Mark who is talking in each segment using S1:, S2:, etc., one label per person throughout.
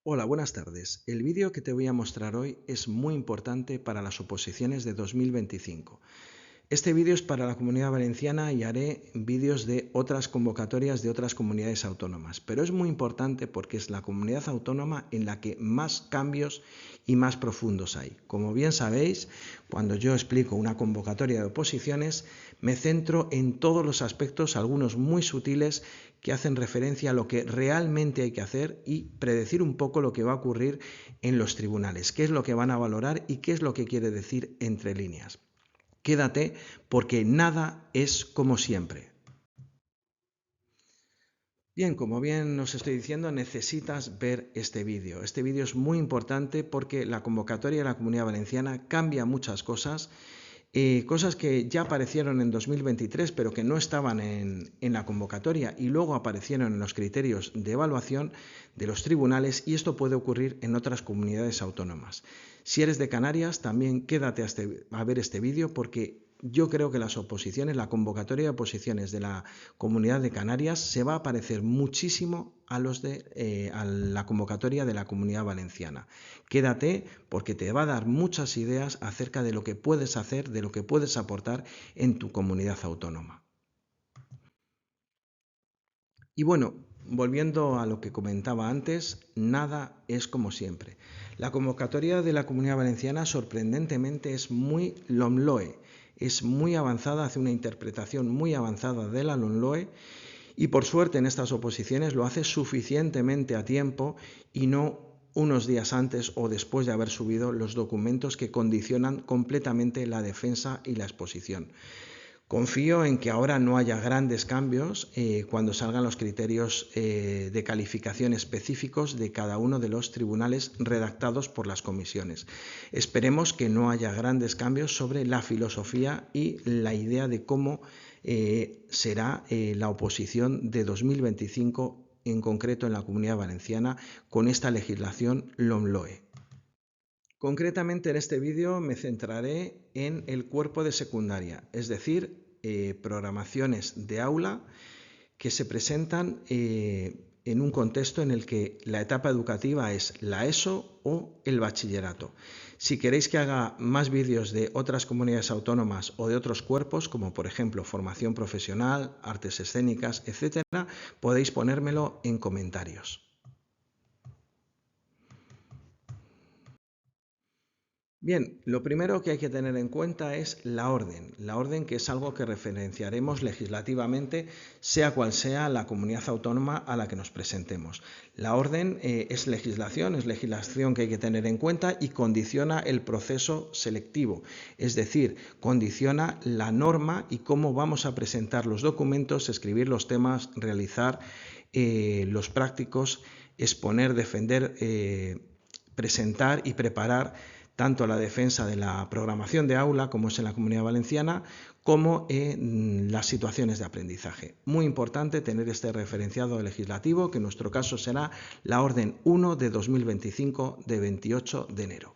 S1: Hola, buenas tardes. El vídeo que te voy a mostrar hoy es muy importante para las oposiciones de 2025. Este vídeo es para la Comunidad Valenciana y haré vídeos de otras convocatorias de otras comunidades autónomas, pero es muy importante porque es la comunidad autónoma en la que más cambios y más profundos hay. Como bien sabéis, cuando yo explico una convocatoria de oposiciones, me centro en todos los aspectos, algunos muy sutiles, que hacen referencia a lo que realmente hay que hacer y predecir un poco lo que va a ocurrir en los tribunales, qué es lo que van a valorar y qué es lo que quiere decir entre líneas. Quédate porque nada es como siempre. Bien, como bien os estoy diciendo, necesitas ver este vídeo. Este vídeo es muy importante porque la convocatoria de la Comunidad Valenciana cambia muchas cosas, cosas que ya aparecieron en 2023 pero que no estaban en la convocatoria y luego aparecieron en los criterios de evaluación de los tribunales, y esto puede ocurrir en otras comunidades autónomas. Si eres de Canarias, también quédate a ver este vídeo porque yo creo que las oposiciones, la convocatoria de oposiciones de la Comunidad de Canarias se va a parecer muchísimo a la convocatoria de la Comunidad Valenciana. Quédate porque te va a dar muchas ideas acerca de lo que puedes hacer, de lo que puedes aportar en tu comunidad autónoma. Y bueno, volviendo a lo que comentaba antes, nada es como siempre. La convocatoria de la Comunidad Valenciana sorprendentemente es muy LOMLOE, es muy avanzada, hace una interpretación muy avanzada de la LOMLOE, y por suerte en estas oposiciones lo hace suficientemente a tiempo y no unos días antes o después de haber subido los documentos que condicionan completamente la defensa y la exposición. Confío en que ahora no haya grandes cambios cuando salgan los criterios de calificación específicos de cada uno de los tribunales redactados por las comisiones. Esperemos que no haya grandes cambios sobre la filosofía y la idea de cómo será la oposición de 2025, en concreto en la Comunidad Valenciana, con esta legislación LOMLOE. Concretamente en este vídeo me centraré en el cuerpo de secundaria, es decir, programaciones de aula que se presentan en un contexto en el que la etapa educativa es la ESO o el bachillerato. Si queréis que haga más vídeos de otras comunidades autónomas o de otros cuerpos, como por ejemplo formación profesional, artes escénicas, etcétera, podéis ponérmelo en comentarios. Bien, lo primero que hay que tener en cuenta es la orden que es algo que referenciaremos legislativamente, sea cual sea la comunidad autónoma a la que nos presentemos. La orden es legislación que hay que tener en cuenta y condiciona el proceso selectivo, es decir, condiciona la norma y cómo vamos a presentar los documentos, escribir los temas, realizar los prácticos, exponer, defender, presentar y preparar tanto la defensa de la programación de aula, como es en la Comunidad Valenciana, como en las situaciones de aprendizaje. Muy importante tener este referenciado legislativo, que en nuestro caso será la Orden 1 de 2025 de 28 de enero.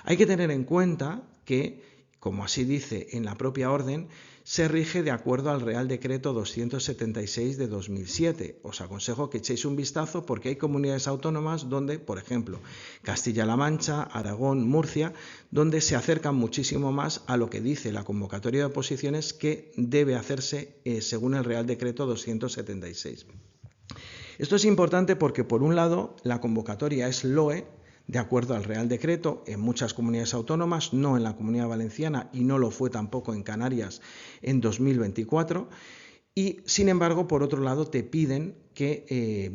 S1: Hay que tener en cuenta que, como así dice en la propia orden, se rige de acuerdo al Real Decreto 276 de 2007. Os aconsejo que echéis un vistazo porque hay comunidades autónomas donde, por ejemplo, Castilla-La Mancha, Aragón, Murcia, donde se acercan muchísimo más a lo que dice la convocatoria de oposiciones que debe hacerse según el Real Decreto 276. Esto es importante porque, por un lado, la convocatoria es LOE, de acuerdo al Real Decreto, en muchas comunidades autónomas, no en la Comunidad Valenciana y no lo fue tampoco en Canarias en 2024. Y, sin embargo, por otro lado, te piden que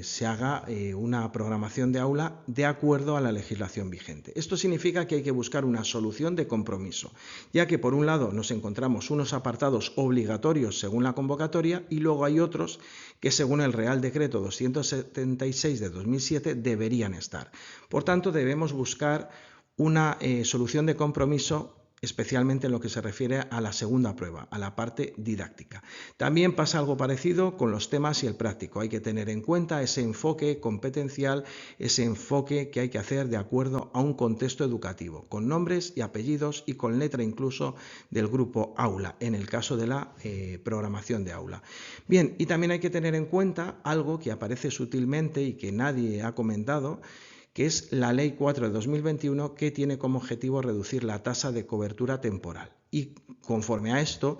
S1: se haga una programación de aula de acuerdo a la legislación vigente. Esto significa que hay que buscar una solución de compromiso, ya que por un lado nos encontramos unos apartados obligatorios según la convocatoria y luego hay otros que según el Real Decreto 276 de 2007 deberían estar. Por tanto, debemos buscar una solución de compromiso especialmente en lo que se refiere a la segunda prueba, a la parte didáctica. También pasa algo parecido con los temas y el práctico. Hay que tener en cuenta ese enfoque competencial, ese enfoque que hay que hacer de acuerdo a un contexto educativo, con nombres y apellidos y con letra incluso del grupo aula, en el caso de la programación de aula. Bien, y también hay que tener en cuenta algo que aparece sutilmente y que nadie ha comentado, que es la Ley 4 de 2021, que tiene como objetivo reducir la tasa de cobertura temporal. Y conforme a esto,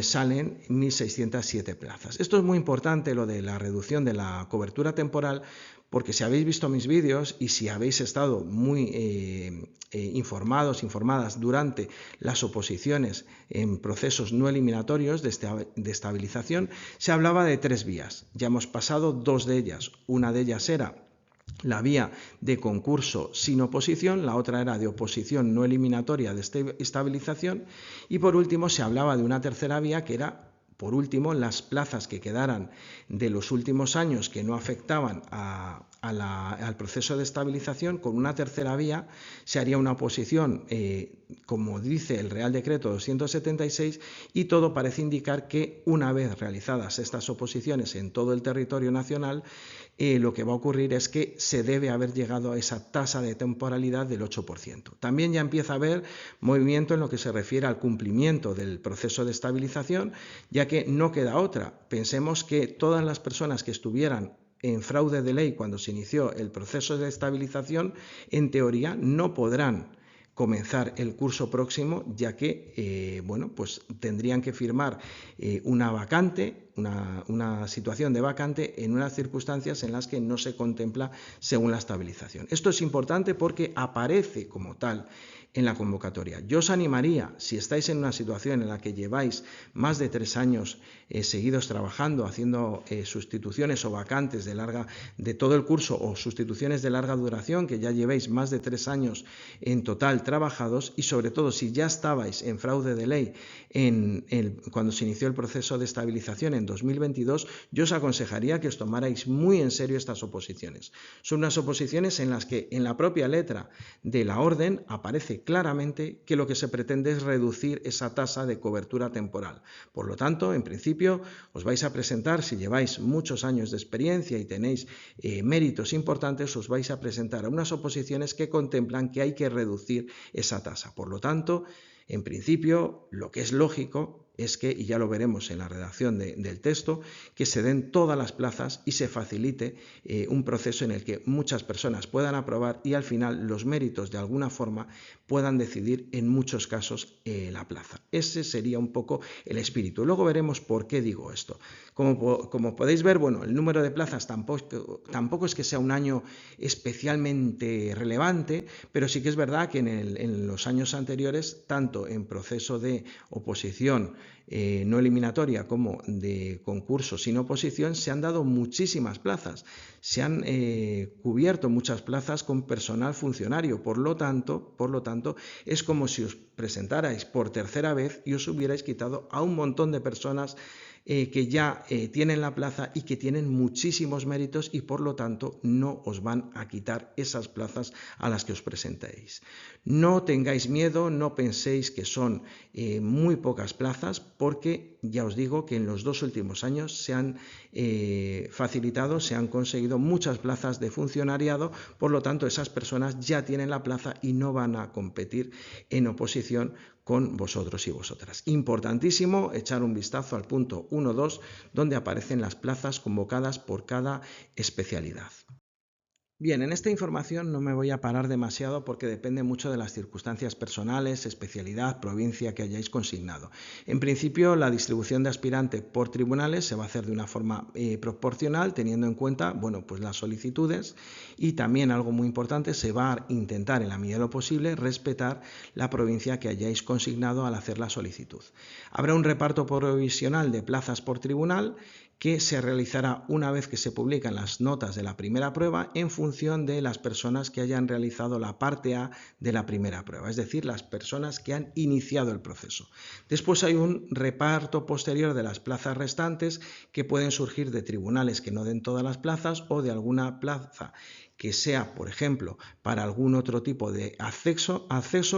S1: salen 1.607 plazas. Esto es muy importante, lo de la reducción de la cobertura temporal, porque si habéis visto mis vídeos y si habéis estado muy informadas durante las oposiciones en procesos no eliminatorios de estabilización, se hablaba de 3 vías. Ya hemos pasado 2 de ellas. Una de ellas era la vía de concurso sin oposición, la otra era de oposición no eliminatoria de estabilización, y por último se hablaba de una tercera vía que era, por último, las plazas que quedaran de los últimos años que no afectaban al proceso de estabilización. Con una tercera vía se haría una oposición, como dice el Real Decreto 276, y todo parece indicar que una vez realizadas estas oposiciones en todo el territorio nacional, lo que va a ocurrir es que se debe haber llegado a esa tasa de temporalidad del 8%. También ya empieza a haber movimiento en lo que se refiere al cumplimiento del proceso de estabilización, ya que no queda otra. Pensemos que todas las personas que estuvieran en fraude de ley cuando se inició el proceso de estabilización, en teoría no podrán comenzar el curso próximo, ya que pues tendrían que firmar una vacante, una situación de vacante en unas circunstancias en las que no se contempla según la estabilización. Esto es importante porque aparece como tal en la convocatoria. Yo os animaría, si estáis en una situación en la que lleváis más de 3 años seguidos trabajando, haciendo sustituciones o vacantes de todo el curso, o sustituciones de larga duración, que ya llevéis más de 3 años en total trabajados, y sobre todo si ya estabais en fraude de ley cuando se inició el proceso de estabilización en 2022, yo os aconsejaría que os tomarais muy en serio estas oposiciones. Son unas oposiciones en las que en la propia letra de la orden aparece claramente que lo que se pretende es reducir esa tasa de cobertura temporal. Por lo tanto, en principio, os vais a presentar, si lleváis muchos años de experiencia y tenéis méritos importantes, os vais a presentar a unas oposiciones que contemplan que hay que reducir esa tasa. Por lo tanto, en principio, lo que es lógico es que, y ya lo veremos en la redacción del texto, que se den todas las plazas y se facilite un proceso en el que muchas personas puedan aprobar y al final los méritos de alguna forma puedan decidir en muchos casos la plaza. Ese sería un poco el espíritu. Luego veremos por qué digo esto. Como podéis ver, bueno, el número de plazas tampoco es que sea un año especialmente relevante, pero sí que es verdad que en los años anteriores, tanto en proceso de oposición no eliminatoria como de concurso sin oposición, se han dado muchísimas plazas, se han cubierto muchas plazas con personal funcionario. Por lo tanto, es como si os presentarais por tercera vez y os hubierais quitado a un montón de personas que ya tienen la plaza y que tienen muchísimos méritos, y por lo tanto no os van a quitar esas plazas a las que os presentéis. No tengáis miedo, no penséis que son muy pocas plazas, porque ya os digo que en los 2 últimos años se han facilitado, se han conseguido muchas plazas de funcionariado. Por lo tanto, esas personas ya tienen la plaza y no van a competir en oposición con vosotros y vosotras. Importantísimo echar un vistazo al punto 1.2, donde aparecen las plazas convocadas por cada especialidad. Bien, en esta información no me voy a parar demasiado porque depende mucho de las circunstancias personales, especialidad, provincia que hayáis consignado. En principio, la distribución de aspirante por tribunales se va a hacer de una forma proporcional, teniendo en cuenta, pues las solicitudes, y también algo muy importante, se va a intentar en la medida de lo posible respetar la provincia que hayáis consignado al hacer la solicitud. Habrá un reparto provisional de plazas por tribunal que se realizará una vez que se publican las notas de la primera prueba en función de las personas que hayan realizado la parte A de la primera prueba, es decir, las personas que han iniciado el proceso. Después hay un reparto posterior de las plazas restantes que pueden surgir de tribunales que no den todas las plazas o de alguna plaza que sea, por ejemplo, para algún otro tipo de acceso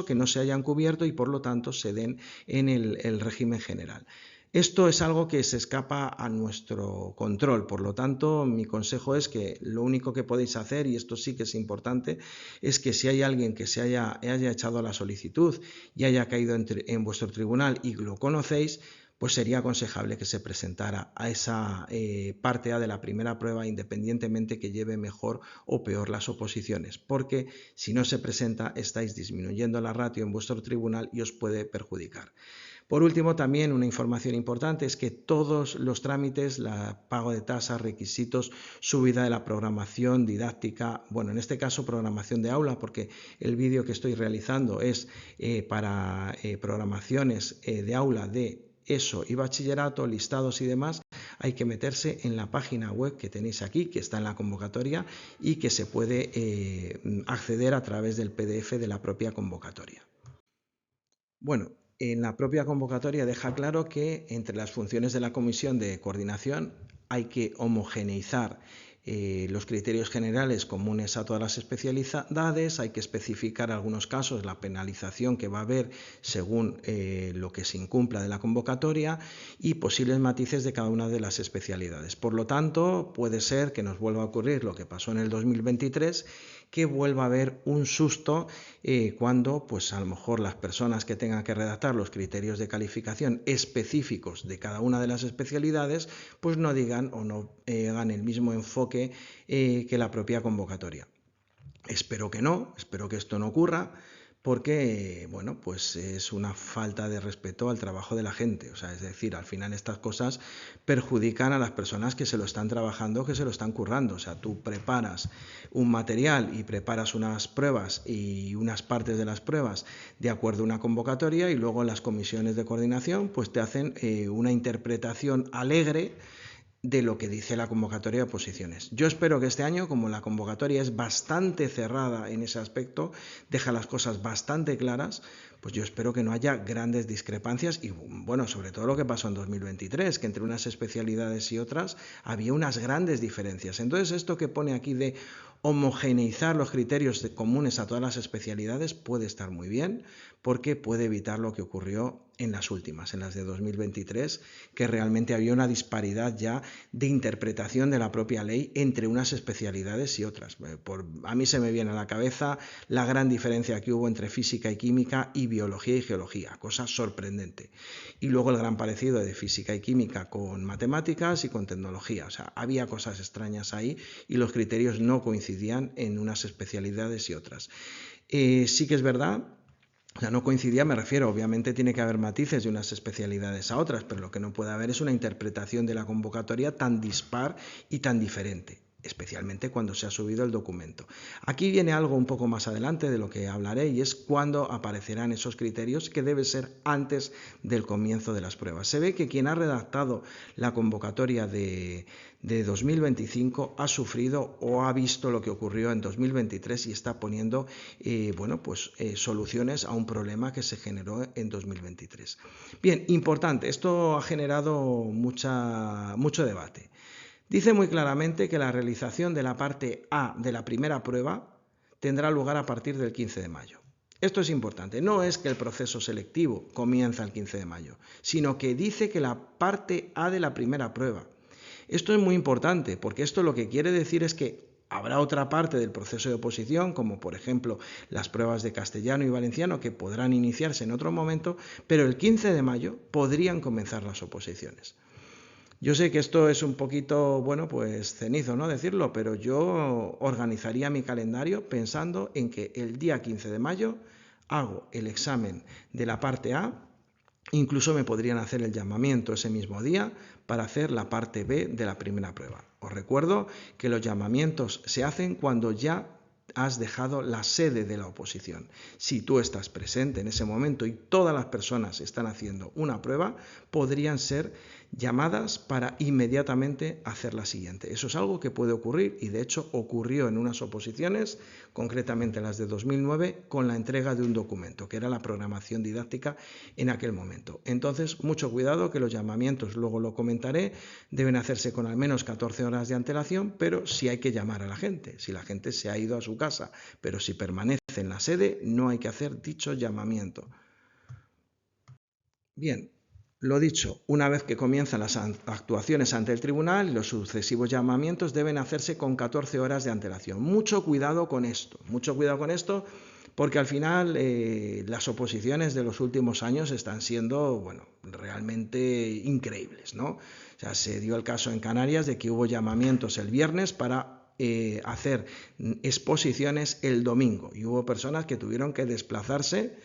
S1: que no se hayan cubierto y por lo tanto se den en el régimen general. Esto es algo que se escapa a nuestro control, por lo tanto mi consejo es que lo único que podéis hacer, y esto sí que es importante, es que si hay alguien que se haya echado la solicitud y haya caído en vuestro tribunal y lo conocéis, pues sería aconsejable que se presentara a esa parte A de la primera prueba, independientemente que lleve mejor o peor las oposiciones, porque si no se presenta estáis disminuyendo la ratio en vuestro tribunal y os puede perjudicar. Por último, también una información importante es que todos los trámites, pago de tasas, requisitos, subida de la programación didáctica, bueno, en este caso programación de aula, porque el vídeo que estoy realizando es para programaciones de aula de ESO y bachillerato, listados y demás, hay que meterse en la página web que tenéis aquí, que está en la convocatoria y que se puede acceder a través del PDF de la propia convocatoria. Bueno, en la propia convocatoria deja claro que entre las funciones de la comisión de coordinación hay que homogeneizar los criterios generales comunes a todas las especialidades, hay que especificar algunos casos la penalización que va a haber según lo que se incumpla de la convocatoria y posibles matices de cada una de las especialidades. Por lo tanto, puede ser que nos vuelva a ocurrir lo que pasó en el 2023, que vuelva a haber un susto cuando pues a lo mejor las personas que tengan que redactar los criterios de calificación específicos de cada una de las especialidades pues no digan o no hagan el mismo enfoque que la propia convocatoria. Espero que no, espero que esto no ocurra, porque bueno, pues es una falta de respeto al trabajo de la gente. O sea, es decir, al final estas cosas perjudican a las personas que se lo están trabajando, que se lo están currando. O sea, tú preparas un material y preparas unas pruebas y unas partes de las pruebas de acuerdo a una convocatoria y luego las comisiones de coordinación pues te hacen una interpretación alegre de lo que dice la convocatoria de oposiciones. Yo espero que este año, como la convocatoria es bastante cerrada en ese aspecto, deja las cosas bastante claras, pues yo espero que no haya grandes discrepancias y, bueno, sobre todo lo que pasó en 2023, que entre unas especialidades y otras había unas grandes diferencias. Entonces, esto que pone aquí de homogeneizar los criterios comunes a todas las especialidades puede estar muy bien, porque puede evitar lo que ocurrió en las últimas, en las de 2023, que realmente había una disparidad ya de interpretación de la propia ley entre unas especialidades y otras. A mí se me viene a la cabeza la gran diferencia que hubo entre física y química y biología y geología, cosa sorprendente. Y luego el gran parecido de física y química con matemáticas y con tecnología. O sea, había cosas extrañas ahí y los criterios no coincidían en unas especialidades y otras. Sí que es verdad. O sea, no coincidía, me refiero, obviamente tiene que haber matices de unas especialidades a otras, pero lo que no puede haber es una interpretación de la convocatoria tan dispar y tan diferente, especialmente cuando se ha subido el documento. Aquí viene algo un poco más adelante de lo que hablaré y es cuándo aparecerán esos criterios, que debe ser antes del comienzo de las pruebas. Se ve que quien ha redactado la convocatoria de 2025 ha sufrido o ha visto lo que ocurrió en 2023 y está poniendo soluciones a un problema que se generó en 2023. Bien, importante, esto ha generado mucho debate. Dice muy claramente que la realización de la parte A de la primera prueba tendrá lugar a partir del 15 de mayo. Esto es importante, no es que el proceso selectivo comienza el 15 de mayo, sino que dice que la parte A de la primera prueba. Esto es muy importante porque esto lo que quiere decir es que habrá otra parte del proceso de oposición, como por ejemplo las pruebas de castellano y valenciano, que podrán iniciarse en otro momento, pero el 15 de mayo podrían comenzar las oposiciones. Yo sé que esto es un poquito, pues cenizo, ¿no? Decirlo, pero yo organizaría mi calendario pensando en que el día 15 de mayo hago el examen de la parte A. Incluso me podrían hacer el llamamiento ese mismo día para hacer la parte B de la primera prueba. Os recuerdo que los llamamientos se hacen cuando ya has dejado la sede de la oposición. Si tú estás presente en ese momento y todas las personas están haciendo una prueba, podrían ser llamadas para inmediatamente hacer la siguiente. Eso es algo que puede ocurrir y de hecho ocurrió en unas oposiciones, concretamente las de 2009, con la entrega de un documento, que era la programación didáctica en aquel momento. Entonces, mucho cuidado, que los llamamientos, luego lo comentaré, deben hacerse con al menos 14 horas de antelación, pero sí hay que llamar a la gente. Si la gente se ha ido a su casa, pero si permanece en la sede, no hay que hacer dicho llamamiento. Bien, lo dicho, una vez que comienzan las actuaciones ante el tribunal, los sucesivos llamamientos deben hacerse con 14 horas de antelación. Mucho cuidado con esto, porque al final las oposiciones de los últimos años están siendo, bueno, realmente increíbles, ¿no? O sea, se dio el caso en Canarias de que hubo llamamientos el viernes para hacer exposiciones el domingo y hubo personas que tuvieron que desplazarse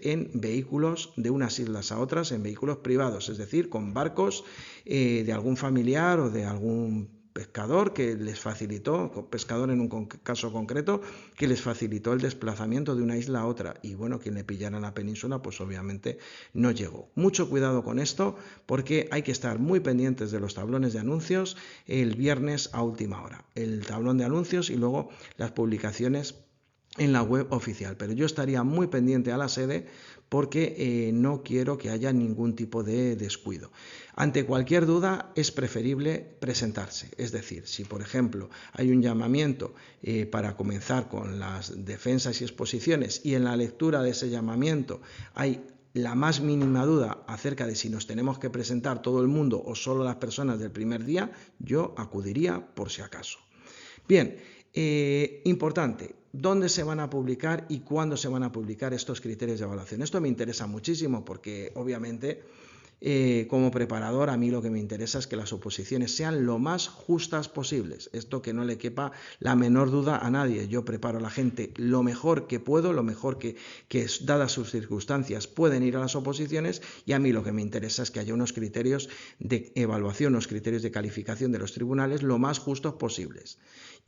S1: en vehículos de unas islas a otras, en vehículos privados, es decir, con barcos de algún familiar o de algún pescador que les facilitó, pescador en un caso concreto, que les facilitó el desplazamiento de una isla a otra. Y bueno, quien le pillara en la península, pues obviamente no llegó. Mucho cuidado con esto, porque hay que estar muy pendientes de los tablones de anuncios el viernes a última hora. El tablón de anuncios y luego las publicaciones en la web oficial, pero yo estaría muy pendiente a la sede porque no quiero que haya ningún tipo de descuido. Ante cualquier duda es preferible presentarse, es decir, si por ejemplo hay un llamamiento para comenzar con las defensas y exposiciones y en la lectura de ese llamamiento hay la más mínima duda acerca de si nos tenemos que presentar todo el mundo o solo las personas del primer día, yo acudiría por si acaso. Bien, importante, ¿dónde se van a publicar y cuándo se van a publicar estos criterios de evaluación? Esto me interesa muchísimo porque obviamente como preparador a mí lo que me interesa es que las oposiciones sean lo más justas posibles. Esto que no le quepa la menor duda a nadie. Yo preparo a la gente lo mejor que puedo, lo mejor que dadas sus circunstancias pueden ir a las oposiciones y a mí lo que me interesa es que haya unos criterios de evaluación, unos criterios de calificación de los tribunales lo más justos posibles.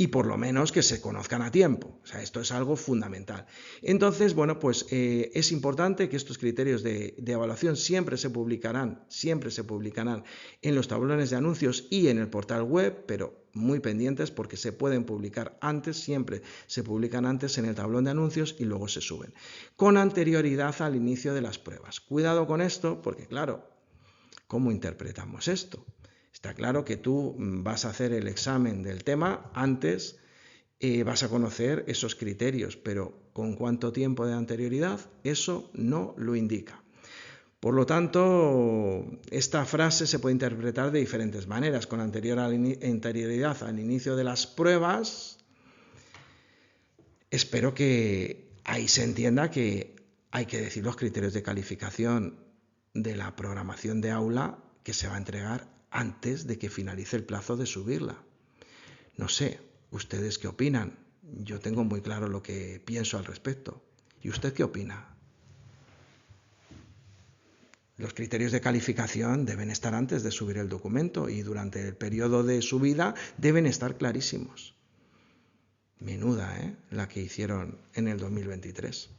S1: Y por lo menos que se conozcan a tiempo. O sea, esto es algo fundamental. Entonces, bueno, pues es importante que estos criterios de evaluación siempre se publicarán en los tablones de anuncios y en el portal web, pero muy pendientes porque se pueden publicar antes, siempre se publican antes en el tablón de anuncios y luego se suben. Con anterioridad al inicio de las pruebas. Cuidado con esto porque, claro, ¿cómo interpretamos esto? Está claro que tú vas a hacer el examen del tema antes, vas a conocer esos criterios, pero ¿con cuánto tiempo de anterioridad? Eso no lo indica. Por lo tanto, esta frase se puede interpretar de diferentes maneras. Con anterioridad al inicio de las pruebas, espero que ahí se entienda que hay que decir los criterios de calificación de la programación de aula que se va a entregar antes de que finalice el plazo de subirla. No sé, ¿ustedes qué opinan? Yo tengo muy claro lo que pienso al respecto. ¿Y usted qué opina? Los criterios de calificación deben estar antes de subir el documento y durante el periodo de subida deben estar clarísimos. Menuda, la que hicieron en el 2023.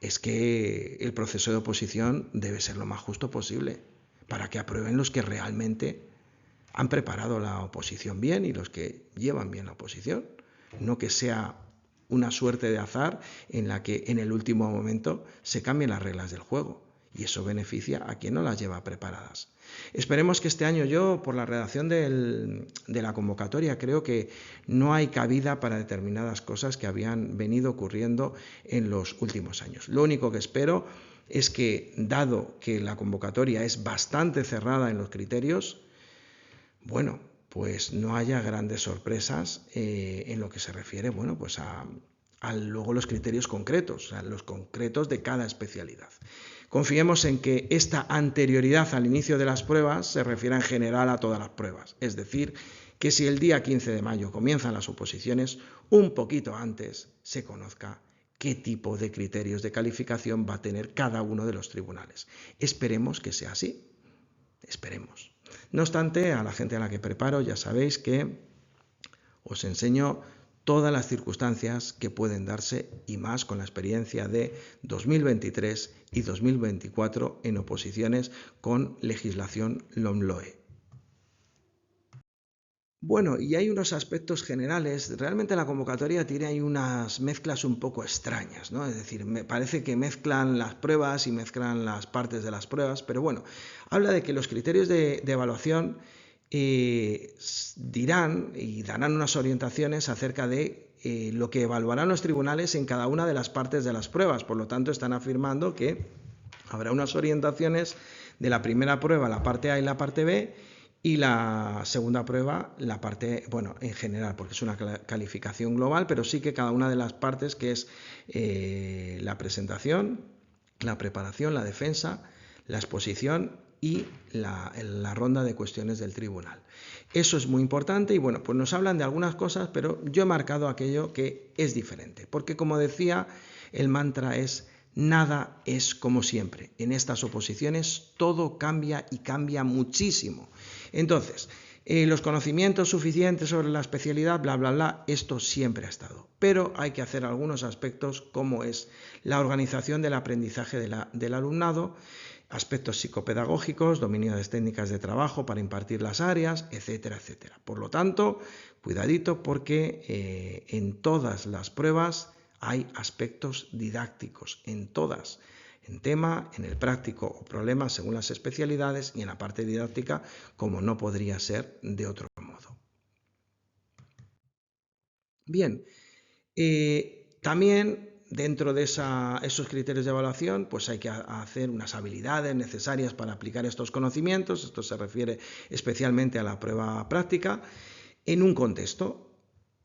S1: Es que el proceso de oposición debe ser lo más justo posible para que aprueben los que realmente han preparado la oposición bien y los que llevan bien la oposición. No que sea una suerte de azar en la que en el último momento se cambien las reglas del juego. Y eso beneficia a quien no las lleva preparadas. Esperemos que este año yo, por la redacción de la convocatoria, creo que no hay cabida para determinadas cosas que habían venido ocurriendo en los últimos años. Lo único que espero es que, dado que la convocatoria es bastante cerrada en los criterios, bueno, pues no haya grandes sorpresas en lo que se refiere, bueno, pues a luego los criterios concretos, o sea, los concretos de cada especialidad. Confiemos en que esta anterioridad al inicio de las pruebas se refiera en general a todas las pruebas, es decir, que si el día 15 de mayo comienzan las oposiciones, un poquito antes se conozca qué tipo de criterios de calificación va a tener cada uno de los tribunales. Esperemos que sea así, esperemos. No obstante, a la gente a la que preparo ya sabéis que os enseño todas las circunstancias que pueden darse y más con la experiencia de 2023 y 2024 en oposiciones con legislación LOMLOE. Bueno, y hay unos aspectos generales. Realmente la convocatoria tiene ahí unas mezclas un poco extrañas, ¿no? Es decir, me parece que mezclan las pruebas y mezclan las partes de las pruebas, pero bueno, habla de que los criterios de evaluación dirán y darán unas orientaciones acerca de lo que evaluarán los tribunales en cada una de las partes de las pruebas. Por lo tanto, están afirmando que habrá unas orientaciones de la primera prueba, la parte A y la parte B, y la segunda prueba, la parte, bueno, en general, porque es una calificación global, pero sí que cada una de las partes, que es la presentación, la preparación, la defensa, la exposición y la ronda de cuestiones del tribunal. Eso es muy importante y bueno, pues nos hablan de algunas cosas, pero yo he marcado aquello que es diferente, porque como decía, el mantra es: nada es como siempre. En estas oposiciones todo cambia y cambia muchísimo. Entonces, los conocimientos suficientes sobre la especialidad, bla, bla, bla, esto siempre ha estado. Pero hay que hacer algunos aspectos como es la organización del aprendizaje del alumnado, aspectos psicopedagógicos, dominio de técnicas de trabajo para impartir las áreas, etcétera, etcétera. Por lo tanto, cuidadito porque en todas las pruebas hay aspectos didácticos, en todas, en tema, en el práctico o problema según las especialidades y en la parte didáctica, como no podría ser de otro modo. Bien, también dentro de esos criterios de evaluación, pues hay que hacer unas habilidades necesarias para aplicar estos conocimientos. Esto se refiere especialmente a la prueba práctica en un contexto.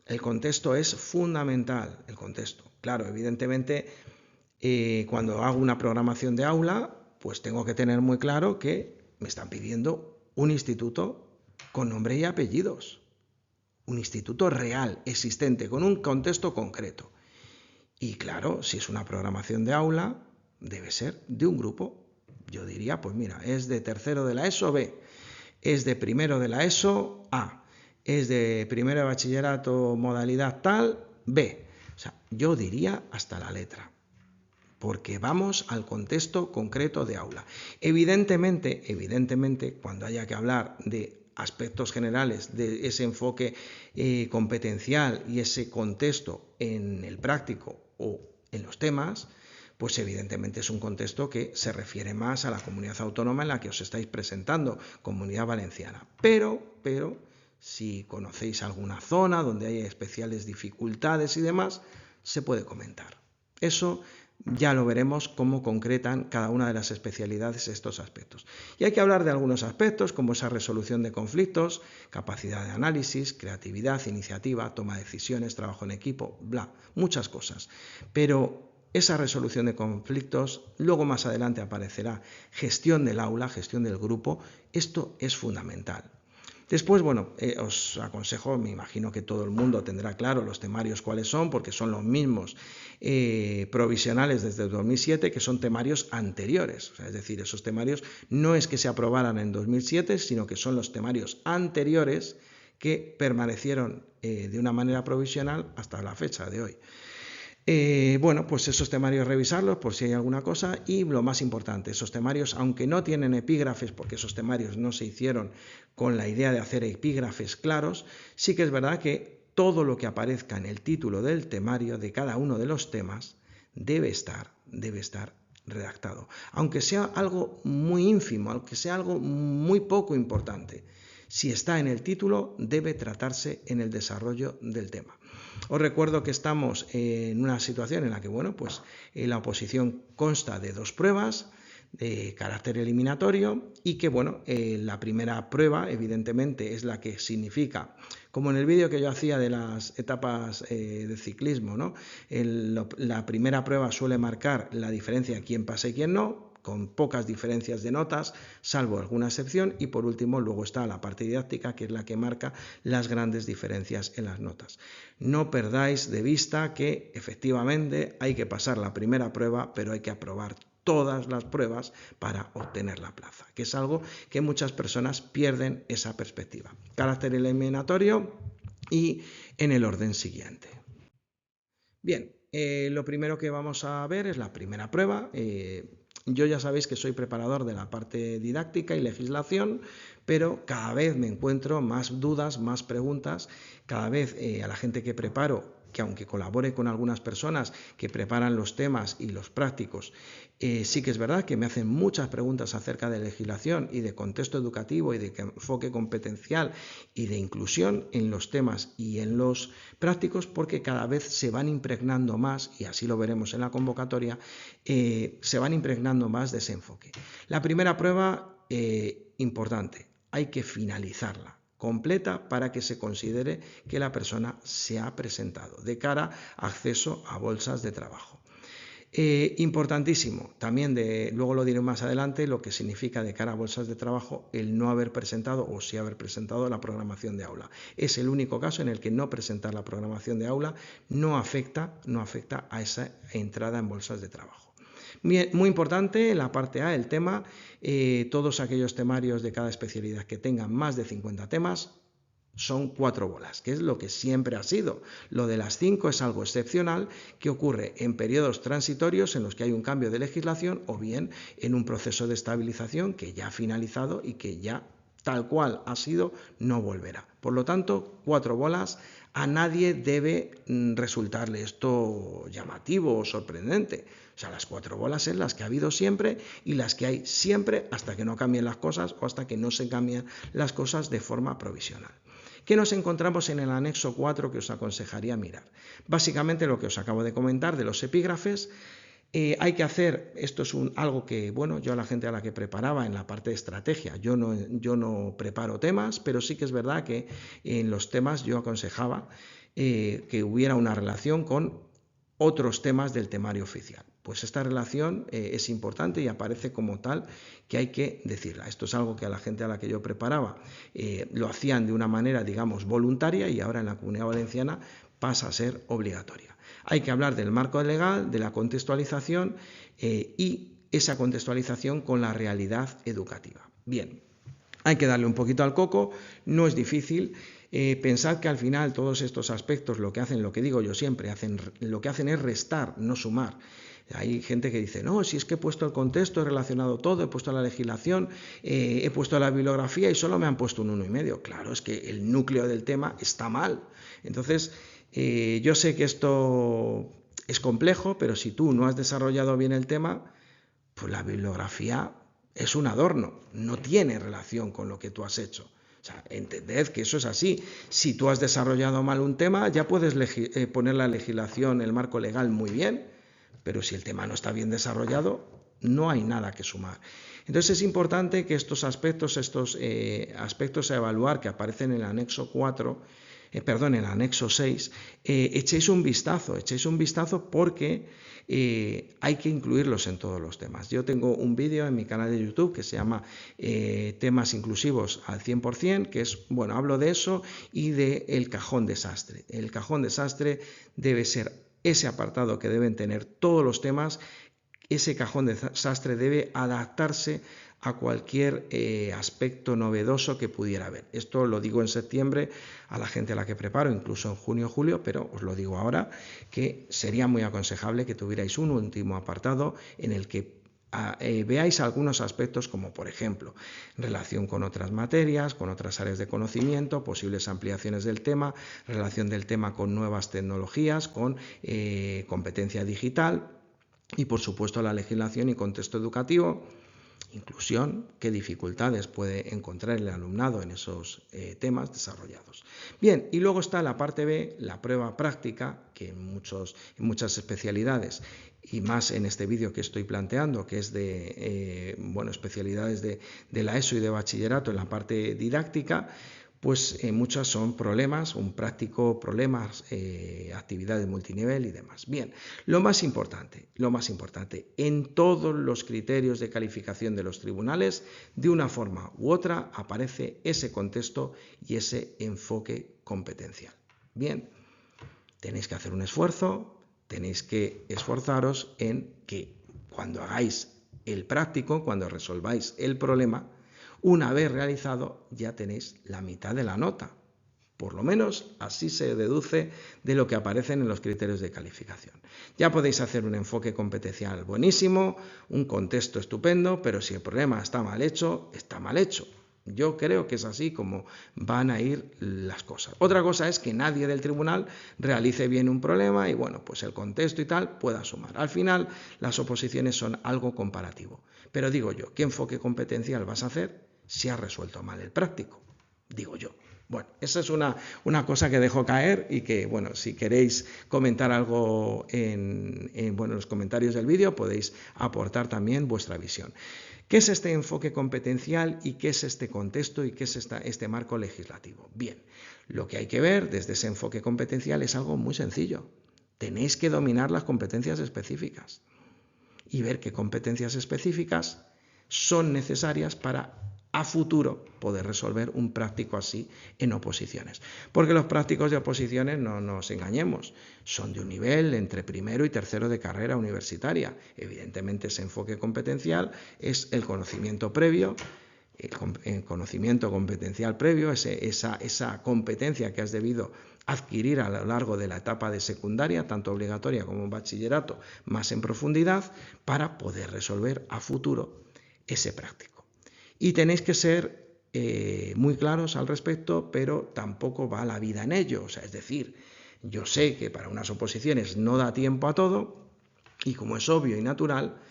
S1: El contexto es fundamental, el contexto. Claro, evidentemente, cuando hago una programación de aula, pues tengo que tener muy claro que me están pidiendo un instituto con nombre y apellidos. Un instituto real, existente, con un contexto concreto. Y claro, si es una programación de aula, debe ser de un grupo. Yo diría, pues mira, es de tercero de la ESO B, es de primero de la ESO A, es de primero de bachillerato modalidad tal B. O sea, yo diría hasta la letra, porque vamos al contexto concreto de aula. Evidentemente, cuando haya que hablar de aspectos generales de ese enfoque competencial y ese contexto en el práctico o en los temas, pues evidentemente es un contexto que se refiere más a la comunidad autónoma en la que os estáis presentando, Comunidad Valenciana. Pero, si conocéis alguna zona donde hay especiales dificultades y demás, se puede comentar. Eso ya lo veremos cómo concretan cada una de las especialidades estos aspectos. Y hay que hablar de algunos aspectos como esa resolución de conflictos, capacidad de análisis, creatividad, iniciativa, toma de decisiones, trabajo en equipo, bla, muchas cosas. Pero esa resolución de conflictos, luego más adelante aparecerá gestión del aula, gestión del grupo, esto es fundamental. Después, bueno, os aconsejo, me imagino que todo el mundo tendrá claro los temarios cuáles son, porque son los mismos provisionales desde el 2007, que son temarios anteriores. O sea, es decir, esos temarios no es que se aprobaran en 2007, sino que son los temarios anteriores que permanecieron de una manera provisional hasta la fecha de hoy. Bueno, pues esos temarios revisarlos por si hay alguna cosa y lo más importante, esos temarios, aunque no tienen epígrafes, porque esos temarios no se hicieron con la idea de hacer epígrafes claros, sí que es verdad que todo lo que aparezca en el título del temario de cada uno de los temas debe estar redactado, aunque sea algo muy ínfimo, aunque sea algo muy poco importante. Si está en el título, debe tratarse en el desarrollo del tema. Os recuerdo que estamos en una situación en la que, bueno, pues la oposición consta de 2 pruebas de carácter eliminatorio y que, bueno, la primera prueba, evidentemente, es la que significa, como en el vídeo que yo hacía de las etapas de ciclismo, ¿no? La primera prueba suele marcar la diferencia de quién pasa y quién no, con pocas diferencias de notas, salvo alguna excepción, y por último luego está la parte didáctica, que es la que marca las grandes diferencias en las notas. No perdáis de vista que efectivamente hay que pasar la primera prueba, pero hay que aprobar todas las pruebas para obtener la plaza, que es algo que muchas personas pierden esa perspectiva. Carácter eliminatorio, y en el orden siguiente. Bien, lo primero que vamos a ver es la primera prueba. Yo ya sabéis que soy preparador de la parte didáctica y legislación, pero cada vez me encuentro más dudas, más preguntas. Cada vez a la gente que preparo, que aunque colabore con algunas personas que preparan los temas y los prácticos, sí que es verdad que me hacen muchas preguntas acerca de legislación y de contexto educativo y de enfoque competencial y de inclusión en los temas y en los prácticos, porque cada vez se van impregnando más, y así lo veremos en la convocatoria, se van impregnando más de ese enfoque. La primera prueba, importante, hay que finalizarla completa para que se considere que la persona se ha presentado de cara a acceso a bolsas de trabajo. Importantísimo, también luego lo diré más adelante, lo que significa de cara a bolsas de trabajo el no haber presentado o sí haber presentado la programación de aula. Es el único caso en el que no presentar la programación de aula no afecta a esa entrada en bolsas de trabajo. Muy importante, en la parte A, el tema, todos aquellos temarios de cada especialidad que tengan más de 50 temas, son 4 bolas, que es lo que siempre ha sido. Lo de las 5 es algo excepcional que ocurre en periodos transitorios en los que hay un cambio de legislación o bien en un proceso de estabilización que ya ha finalizado y que ya tal cual ha sido no volverá. Por lo tanto, 4 bolas. A nadie debe resultarle esto llamativo o sorprendente. O sea, las 4 bolas es las que ha habido siempre y las que hay siempre hasta que no cambien las cosas o hasta que no se cambien las cosas de forma provisional. ¿Qué nos encontramos en el anexo 4 que os aconsejaría mirar? Básicamente lo que os acabo de comentar de los epígrafes. Hay que hacer, esto es algo que, bueno, yo a la gente a la que preparaba en la parte de estrategia, yo no preparo temas, pero sí que es verdad que en los temas yo aconsejaba que hubiera una relación con otros temas del temario oficial. Pues esta relación es importante y aparece como tal que hay que decirla. Esto es algo que a la gente a la que yo preparaba lo hacían de una manera, digamos, voluntaria y ahora en la Comunidad Valenciana pasa a ser obligatoria. Hay que hablar del marco legal, de la contextualización y esa contextualización con la realidad educativa. Bien, hay que darle un poquito al coco, no es difícil. Pensad que al final todos estos aspectos lo que hacen, lo que digo yo siempre, lo que hacen es restar, no sumar. Hay gente que dice, no, si es que he puesto el contexto, he relacionado todo, he puesto la legislación, he puesto la bibliografía y solo me han pusto un 1,5. Claro, es que el núcleo del tema está mal. Entonces, yo sé que esto es complejo, pero si tú no has desarrollado bien el tema, pues la bibliografía es un adorno, no tiene relación con lo que tú has hecho. O sea, entended que eso es así. Si tú has desarrollado mal un tema, ya puedes poner la legislación, el marco legal muy bien, pero si el tema no está bien desarrollado, no hay nada que sumar. Entonces es importante que estos aspectos a evaluar que aparecen en el anexo 4, en el anexo 6, echéis un vistazo porque hay que incluirlos en todos los temas. Yo tengo un vídeo en mi canal de YouTube que se llama Temas inclusivos al 100%, que es, bueno, hablo de eso y del cajón desastre. El cajón desastre debe ser ese apartado que deben tener todos los temas. Ese cajón desastre debe adaptarse a cualquier aspecto novedoso que pudiera haber. Esto lo digo en septiembre a la gente a la que preparo, incluso en junio o julio, pero os lo digo ahora, que sería muy aconsejable que tuvierais un último apartado en el que veáis algunos aspectos como, por ejemplo, relación con otras materias, con otras áreas de conocimiento, posibles ampliaciones del tema, relación del tema con nuevas tecnologías, con competencia digital y, por supuesto, la legislación y contexto educativo. Inclusión, qué dificultades puede encontrar el alumnado en esos temas desarrollados. Bien, y luego está la parte B, la prueba práctica, que en muchas especialidades, y más en este vídeo que estoy planteando, que es de especialidades de la ESO y de bachillerato en la parte didáctica, pues muchas son problemas, un práctico problemas, actividades multinivel y demás. Bien, lo más importante, en todos los criterios de calificación de los tribunales, de una forma u otra, aparece ese contexto y ese enfoque competencial. Bien, tenéis que hacer un esfuerzo, tenéis que esforzaros en que cuando hagáis el práctico, cuando resolváis el problema, una vez realizado ya tenéis la mitad de la nota. Por lo menos así se deduce de lo que aparecen en los criterios de calificación. Ya podéis hacer un enfoque competencial buenísimo, un contexto estupendo, pero si el problema está mal hecho, está mal hecho. Yo creo que es así como van a ir las cosas. Otra cosa es que nadie del tribunal realice bien un problema y bueno, pues el contexto y tal pueda sumar. Al final, las oposiciones son algo comparativo. Pero digo yo, ¿qué enfoque competencial vas a hacer si has resuelto mal el práctico? Digo yo. Bueno, esa es una cosa que dejo caer y que, bueno, si queréis comentar algo en los comentarios del vídeo, podéis aportar también vuestra visión. ¿Qué es este enfoque competencial y qué es este contexto y qué es este marco legislativo? Bien, lo que hay que ver desde ese enfoque competencial es algo muy sencillo. Tenéis que dominar las competencias específicas y ver qué competencias específicas son necesarias para a futuro poder resolver un práctico así en oposiciones. Porque los prácticos de oposiciones, no nos engañemos, son de un nivel entre primero y tercero de carrera universitaria. Evidentemente ese enfoque competencial es el conocimiento previo, el conocimiento competencial previo, esa competencia que has debido adquirir a lo largo de la etapa de secundaria, tanto obligatoria como en bachillerato, más en profundidad, para poder resolver a futuro ese práctico. Y tenéis que ser muy claros al respecto, pero tampoco va la vida en ello. O sea, es decir, yo sé que para unas oposiciones no da tiempo a todo y como es obvio y natural,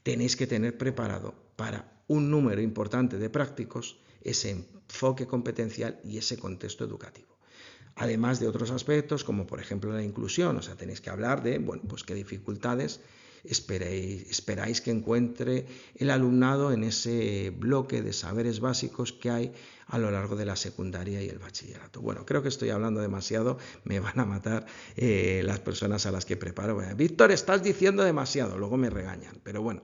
S1: tenéis que tener preparado para un número importante de prácticos ese enfoque competencial y ese contexto educativo. Además de otros aspectos, como por ejemplo la inclusión, o sea, tenéis que hablar de, bueno, pues qué dificultades esperáis que encuentre el alumnado en ese bloque de saberes básicos que hay a lo largo de la secundaria y el bachillerato. Bueno, creo que estoy hablando demasiado, me van a matar las personas a las que preparo. Bueno, Víctor, estás diciendo demasiado, luego me regañan, pero bueno.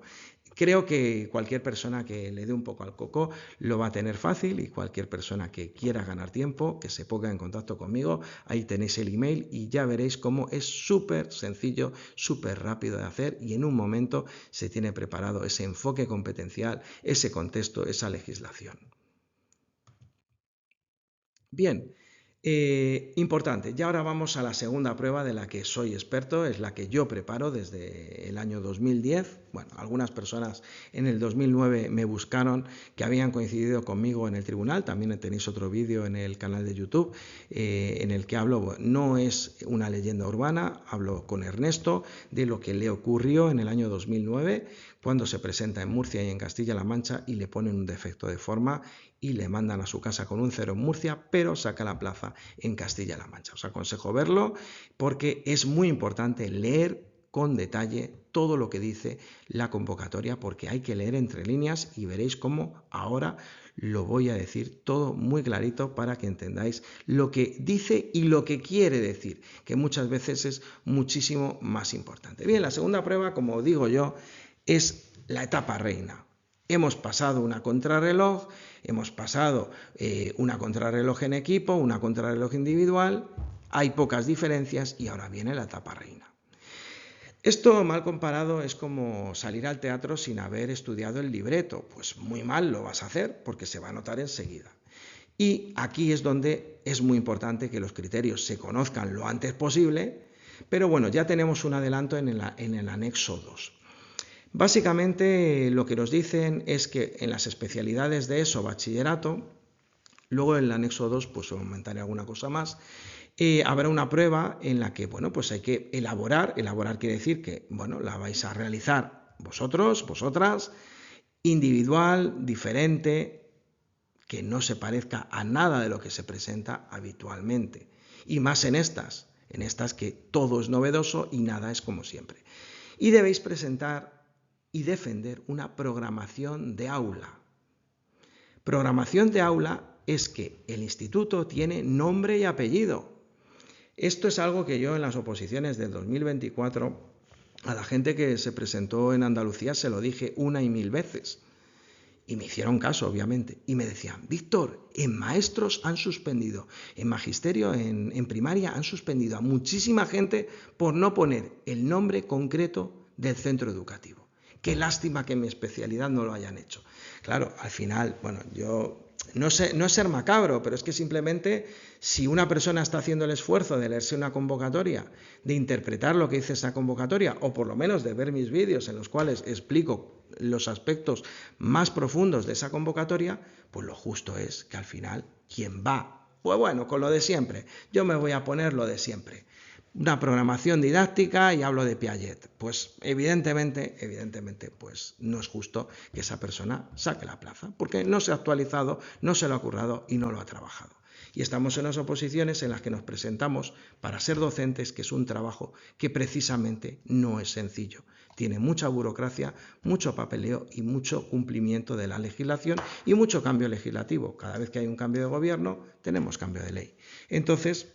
S1: Creo que cualquier persona que le dé un poco al coco lo va a tener fácil y cualquier persona que quiera ganar tiempo, que se ponga en contacto conmigo, ahí tenéis el email y ya veréis cómo es súper sencillo, súper rápido de hacer y en un momento se tiene preparado ese enfoque competencial, ese contexto, esa legislación. Bien. Importante, y ahora vamos a la segunda prueba de la que soy experto, es la que yo preparo desde el año 2010. Bueno, algunas personas en el 2009 me buscaron que habían coincidido conmigo en el tribunal, también tenéis otro vídeo en el canal de YouTube en el que hablo, no es una leyenda urbana, hablo con Ernesto de lo que le ocurrió en el año 2009 cuando se presenta en Murcia y en Castilla-La Mancha y le ponen un defecto de forma y le mandan a su casa con un 0 en Murcia, pero saca la plaza en Castilla-La Mancha. Os aconsejo verlo porque es muy importante leer con detalle todo lo que dice la convocatoria, porque hay que leer entre líneas y veréis cómo ahora lo voy a decir todo muy clarito para que entendáis lo que dice y lo que quiere decir, que muchas veces es muchísimo más importante. Bien, la segunda prueba, como digo yo, es la etapa reina. Hemos pasado una contrarreloj, hemos pasado una contrarreloj en equipo, una contrarreloj individual, hay pocas diferencias y ahora viene la etapa reina. Esto mal comparado es como salir al teatro sin haber estudiado el libreto, pues muy mal lo vas a hacer porque se va a notar enseguida. Y aquí es donde es muy importante que los criterios se conozcan lo antes posible, pero bueno, ya tenemos un adelanto en el anexo 2. Básicamente lo que nos dicen es que en las especialidades de ESO, bachillerato, luego en el anexo 2 pues aumentaré alguna cosa más, habrá una prueba en la que bueno, pues hay que elaborar quiere decir que bueno, la vais a realizar vosotros, vosotras, individual, diferente, que no se parezca a nada de lo que se presenta habitualmente, y más en estas que todo es novedoso y nada es como siempre. Y debéis presentar y defender una programación de aula. Programación de aula es que el instituto tiene nombre y apellido. Esto es algo que yo en las oposiciones del 2024 a la gente que se presentó en Andalucía se lo dije una y mil veces. Y me hicieron caso, obviamente. Y me decían, Víctor, en maestros han suspendido, en magisterio, en primaria han suspendido a muchísima gente por no poner el nombre concreto del centro educativo. Qué lástima que en mi especialidad no lo hayan hecho. Claro, al final, bueno, yo no es ser macabro, pero es que simplemente si una persona está haciendo el esfuerzo de leerse una convocatoria, de interpretar lo que dice esa convocatoria, o por lo menos de ver mis vídeos en los cuales explico los aspectos más profundos de esa convocatoria, pues lo justo es que al final quien va, pues bueno, con lo de siempre, yo me voy a poner lo de siempre. Una programación didáctica y hablo de Piaget. Pues evidentemente, pues no es justo que esa persona saque la plaza, porque no se ha actualizado, no se lo ha currado y no lo ha trabajado. Y estamos en unas oposiciones en las que nos presentamos para ser docentes, que es un trabajo que precisamente no es sencillo. Tiene mucha burocracia, mucho papeleo y mucho cumplimiento de la legislación y mucho cambio legislativo. Cada vez que hay un cambio de gobierno, tenemos cambio de ley. Entonces,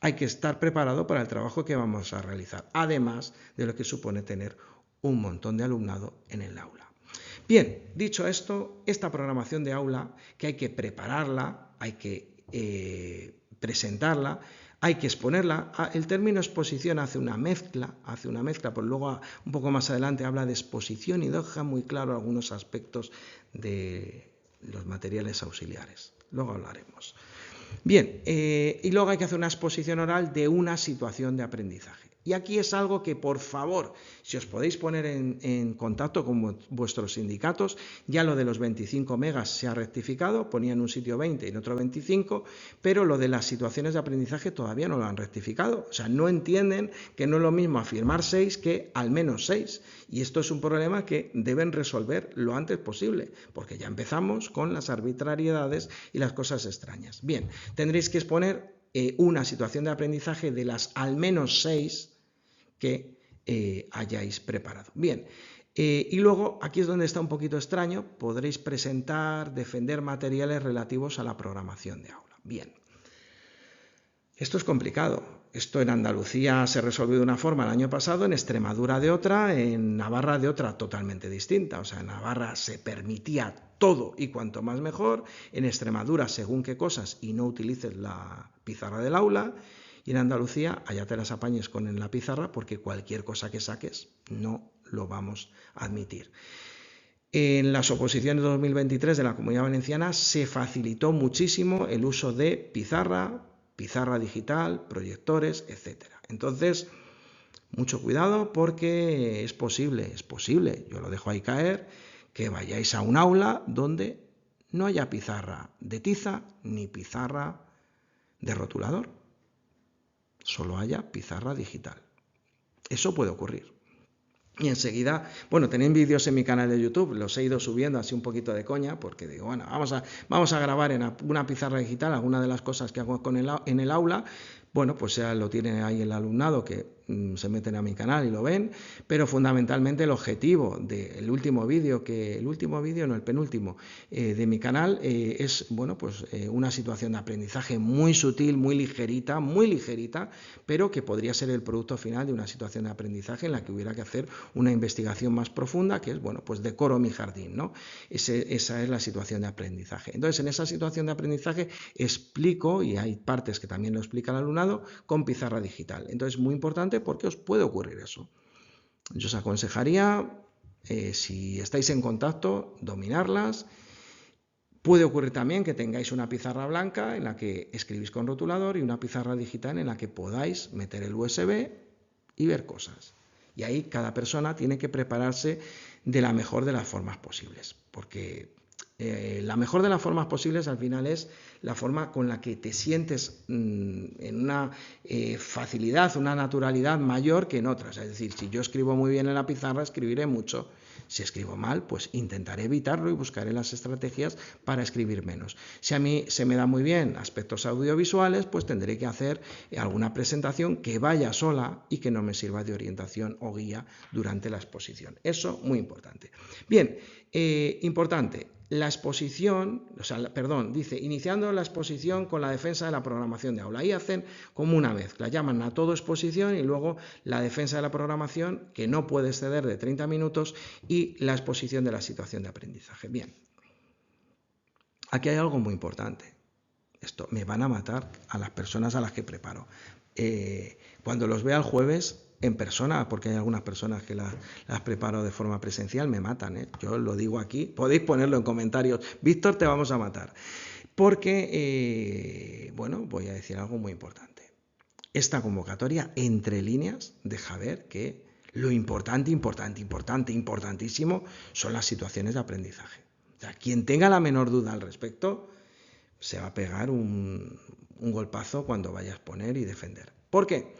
S1: hay que estar preparado para el trabajo que vamos a realizar, además de lo que supone tener un montón de alumnado en el aula. Bien, dicho esto, esta programación de aula, que hay que prepararla, hay que presentarla, hay que exponerla. El término exposición hace una mezcla, pues luego un poco más adelante habla de exposición y deja muy claro algunos aspectos de los materiales auxiliares. Luego hablaremos. Bien, y luego hay que hacer una exposición oral de una situación de aprendizaje. Y aquí es algo que, por favor, si os podéis poner en contacto con vuestros sindicatos, ya lo de los 25 megas se ha rectificado, ponía en un sitio 20 y en otro 25, pero lo de las situaciones de aprendizaje todavía no lo han rectificado. O sea, no entienden que no es lo mismo afirmar 6 que al menos 6. Y esto es un problema que deben resolver lo antes posible, porque ya empezamos con las arbitrariedades y las cosas extrañas. Bien, tendréis que exponer una situación de aprendizaje de las al menos 6 que hayáis preparado. Bien, y luego aquí es donde está un poquito extraño, podréis presentar, defender materiales relativos a la programación de aula. Bien, esto es complicado. Esto en Andalucía se resolvió de una forma el año pasado, en Extremadura de otra, en Navarra de otra totalmente distinta. O sea, en Navarra se permitía todo y cuanto más mejor, en Extremadura según qué cosas y no utilices la pizarra del aula, y en Andalucía allá te las apañes con la pizarra porque cualquier cosa que saques no lo vamos a admitir. En las oposiciones de 2023 de la Comunidad Valenciana se facilitó muchísimo el uso de pizarra digital, proyectores, etc. Entonces, mucho cuidado porque es posible, yo lo dejo ahí caer, que vayáis a un aula donde no haya pizarra de tiza ni pizarra de rotulador, solo haya pizarra digital. Eso puede ocurrir. Y enseguida, bueno, tenéis vídeos en mi canal de YouTube, los he ido subiendo así un poquito de coña, porque digo, bueno, vamos a grabar en una pizarra digital alguna de las cosas que hago en el aula. Bueno, pues ya lo tiene ahí el alumnado que se meten a mi canal y lo ven, pero fundamentalmente el objetivo del último vídeo, el penúltimo de mi canal es, bueno, pues una situación de aprendizaje muy sutil, muy ligerita, pero que podría ser el producto final de una situación de aprendizaje en la que hubiera que hacer una investigación más profunda, que es, bueno, pues decoro mi jardín, ¿no? Esa es la situación de aprendizaje. Entonces, en esa situación de aprendizaje explico, y hay partes que también lo explica el alumnado, con pizarra digital. Entonces, muy importante porque os puede ocurrir eso. Yo os aconsejaría, si estáis en contacto, dominarlas. Puede ocurrir también que tengáis una pizarra blanca en la que escribís con rotulador y una pizarra digital en la que podáis meter el USB y ver cosas. Y ahí cada persona tiene que prepararse de la mejor de las formas posibles, porque la mejor de las formas posibles al final es la forma con la que te sientes en una facilidad, una naturalidad mayor que en otras. Es decir, si yo escribo muy bien en la pizarra, escribiré mucho. Si escribo mal, pues intentaré evitarlo y buscaré las estrategias para escribir menos. Si a mí se me da muy bien aspectos audiovisuales, pues tendré que hacer alguna presentación que vaya sola y que no me sirva de orientación o guía durante la exposición. Eso, muy importante. Bien, importante. La exposición, dice, iniciando la exposición con la defensa de la programación de aula. Ahí hacen como una mezcla, llaman a todo exposición y luego la defensa de la programación, que no puede exceder de 30 minutos, y la exposición de la situación de aprendizaje. Bien, aquí hay algo muy importante. Me van a matar a las personas a las que preparo. Cuando los vea el jueves, en persona, porque hay algunas personas que las preparo de forma presencial, me matan, ¿eh? Yo lo digo aquí, podéis ponerlo en comentarios, Víctor, te vamos a matar. Porque, bueno, voy a decir algo muy importante. Esta convocatoria, entre líneas, deja ver que lo importantísimo son las situaciones de aprendizaje. O sea, quien tenga la menor duda al respecto, se va a pegar un golpazo cuando vaya a exponer y defender. ¿Por qué?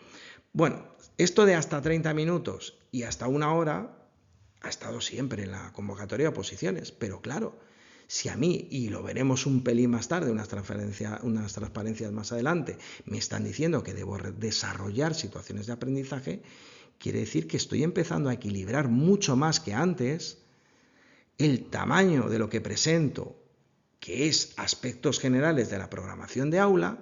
S1: Bueno, esto de hasta 30 minutos y hasta 1 hora ha estado siempre en la convocatoria de oposiciones, pero claro, si a mí, y lo veremos un pelín más tarde, unas transparencias más adelante, me están diciendo que debo desarrollar situaciones de aprendizaje, quiere decir que estoy empezando a equilibrar mucho más que antes el tamaño de lo que presento, que es aspectos generales de la programación de aula,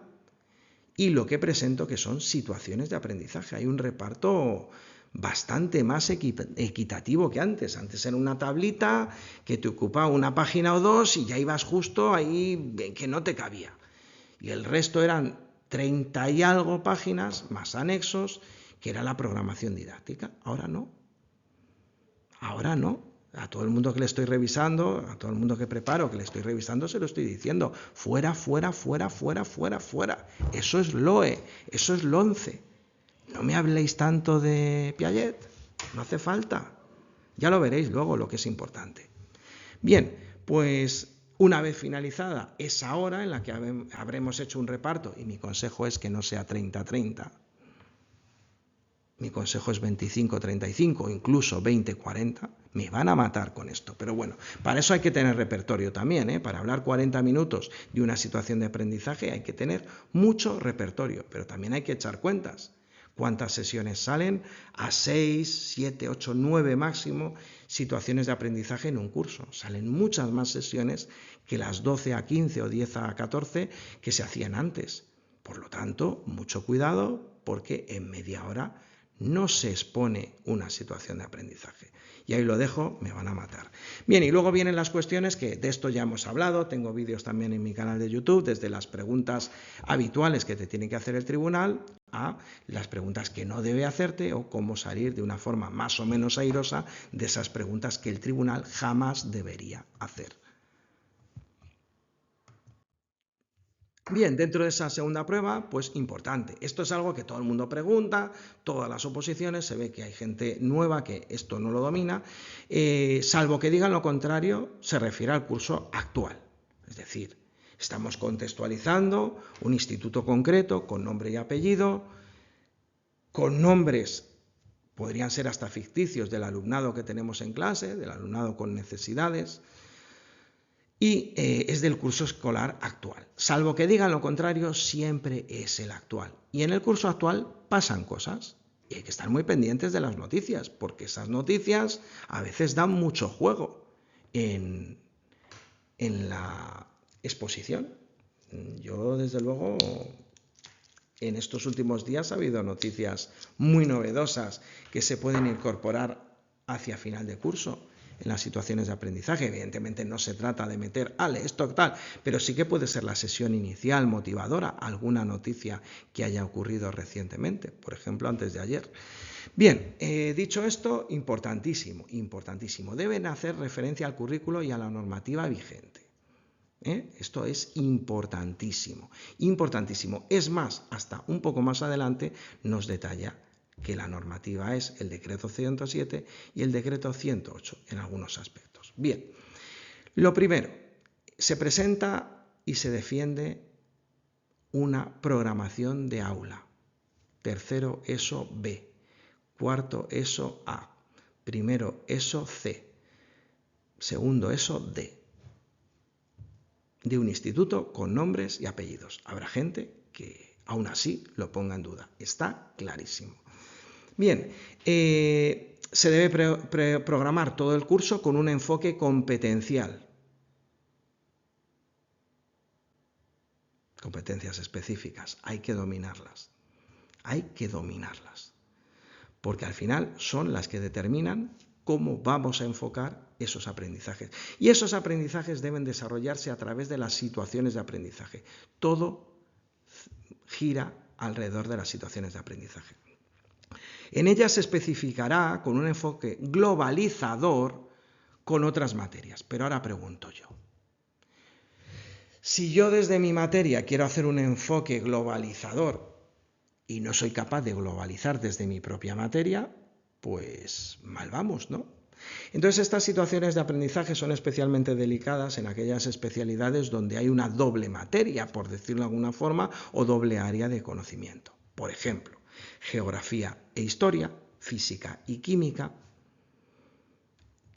S1: y lo que presento, que son situaciones de aprendizaje. Hay un reparto bastante más equitativo que antes. Antes era una tablita que te ocupaba una página o dos y ya ibas justo ahí que no te cabía. Y el resto eran 30 y algo páginas más anexos, que era la programación didáctica. Ahora no. Ahora no. A todo el mundo que le estoy revisando, a todo el mundo que preparo, que le estoy revisando, se lo estoy diciendo. Fuera. Eso es LOE, eso es LONCE. No me habléis tanto de Piaget, no hace falta. Ya lo veréis luego lo que es importante. Bien, pues una vez finalizada esa hora en la que habremos hecho un reparto, y mi consejo es que no sea 30-30, mi consejo es 25-35, incluso 20-40, me van a matar con esto. Pero bueno, para eso hay que tener repertorio también, ¿eh? Para hablar 40 minutos de una situación de aprendizaje hay que tener mucho repertorio, pero también hay que echar cuentas. ¿Cuántas sesiones salen? A 6, 7, 8, 9 máximo situaciones de aprendizaje en un curso. Salen muchas más sesiones que las 12 a 15 o 10 a 14 que se hacían antes. Por lo tanto, mucho cuidado porque en media hora no se expone una situación de aprendizaje. Y ahí lo dejo, me van a matar. Bien, y luego vienen las cuestiones que de esto ya hemos hablado, tengo vídeos también en mi canal de YouTube, desde las preguntas habituales que te tiene que hacer el tribunal a las preguntas que no debe hacerte o cómo salir de una forma más o menos airosa de esas preguntas que el tribunal jamás debería hacer. Bien, dentro de esa segunda prueba, pues importante. Esto es algo que todo el mundo pregunta, todas las oposiciones, se ve que hay gente nueva que esto no lo domina, salvo que digan lo contrario, se refiere al curso actual. Es decir, estamos contextualizando un instituto concreto con nombre y apellido, con nombres, podrían ser hasta ficticios, del alumnado que tenemos en clase, del alumnado con necesidades, y es del curso escolar actual. Salvo que digan lo contrario, siempre es el actual. Y en el curso actual pasan cosas y hay que estar muy pendientes de las noticias, porque esas noticias a veces dan mucho juego en la exposición. Yo, desde luego, en estos últimos días ha habido noticias muy novedosas que se pueden incorporar hacia final de curso en las situaciones de aprendizaje. Evidentemente no se trata de meter, esto tal, pero sí que puede ser la sesión inicial motivadora, alguna noticia que haya ocurrido recientemente, por ejemplo, antes de ayer. Bien, dicho esto, importantísimo, deben hacer referencia al currículo y a la normativa vigente. Esto es importantísimo. Es más, hasta un poco más adelante nos detalla que la normativa es el decreto 107 y el decreto 108 en algunos aspectos. Bien, lo primero, se presenta y se defiende una programación de aula. Tercero, ESO B. Cuarto, ESO A. Primero, ESO C. Segundo, ESO D. De un instituto con nombres y apellidos. Habrá gente que aún así lo ponga en duda. Está clarísimo. Bien, se debe programar todo el curso con un enfoque competencial. Competencias específicas, hay que dominarlas. Porque al final son las que determinan cómo vamos a enfocar esos aprendizajes. Y esos aprendizajes deben desarrollarse a través de las situaciones de aprendizaje. Todo gira alrededor de las situaciones de aprendizaje. En ella se especificará con un enfoque globalizador con otras materias. Pero ahora pregunto yo, si yo desde mi materia quiero hacer un enfoque globalizador y no soy capaz de globalizar desde mi propia materia, pues mal vamos, ¿no? Entonces estas situaciones de aprendizaje son especialmente delicadas en aquellas especialidades donde hay una doble materia, por decirlo de alguna forma, o doble área de conocimiento. Por ejemplo, geografía e historia, física y química.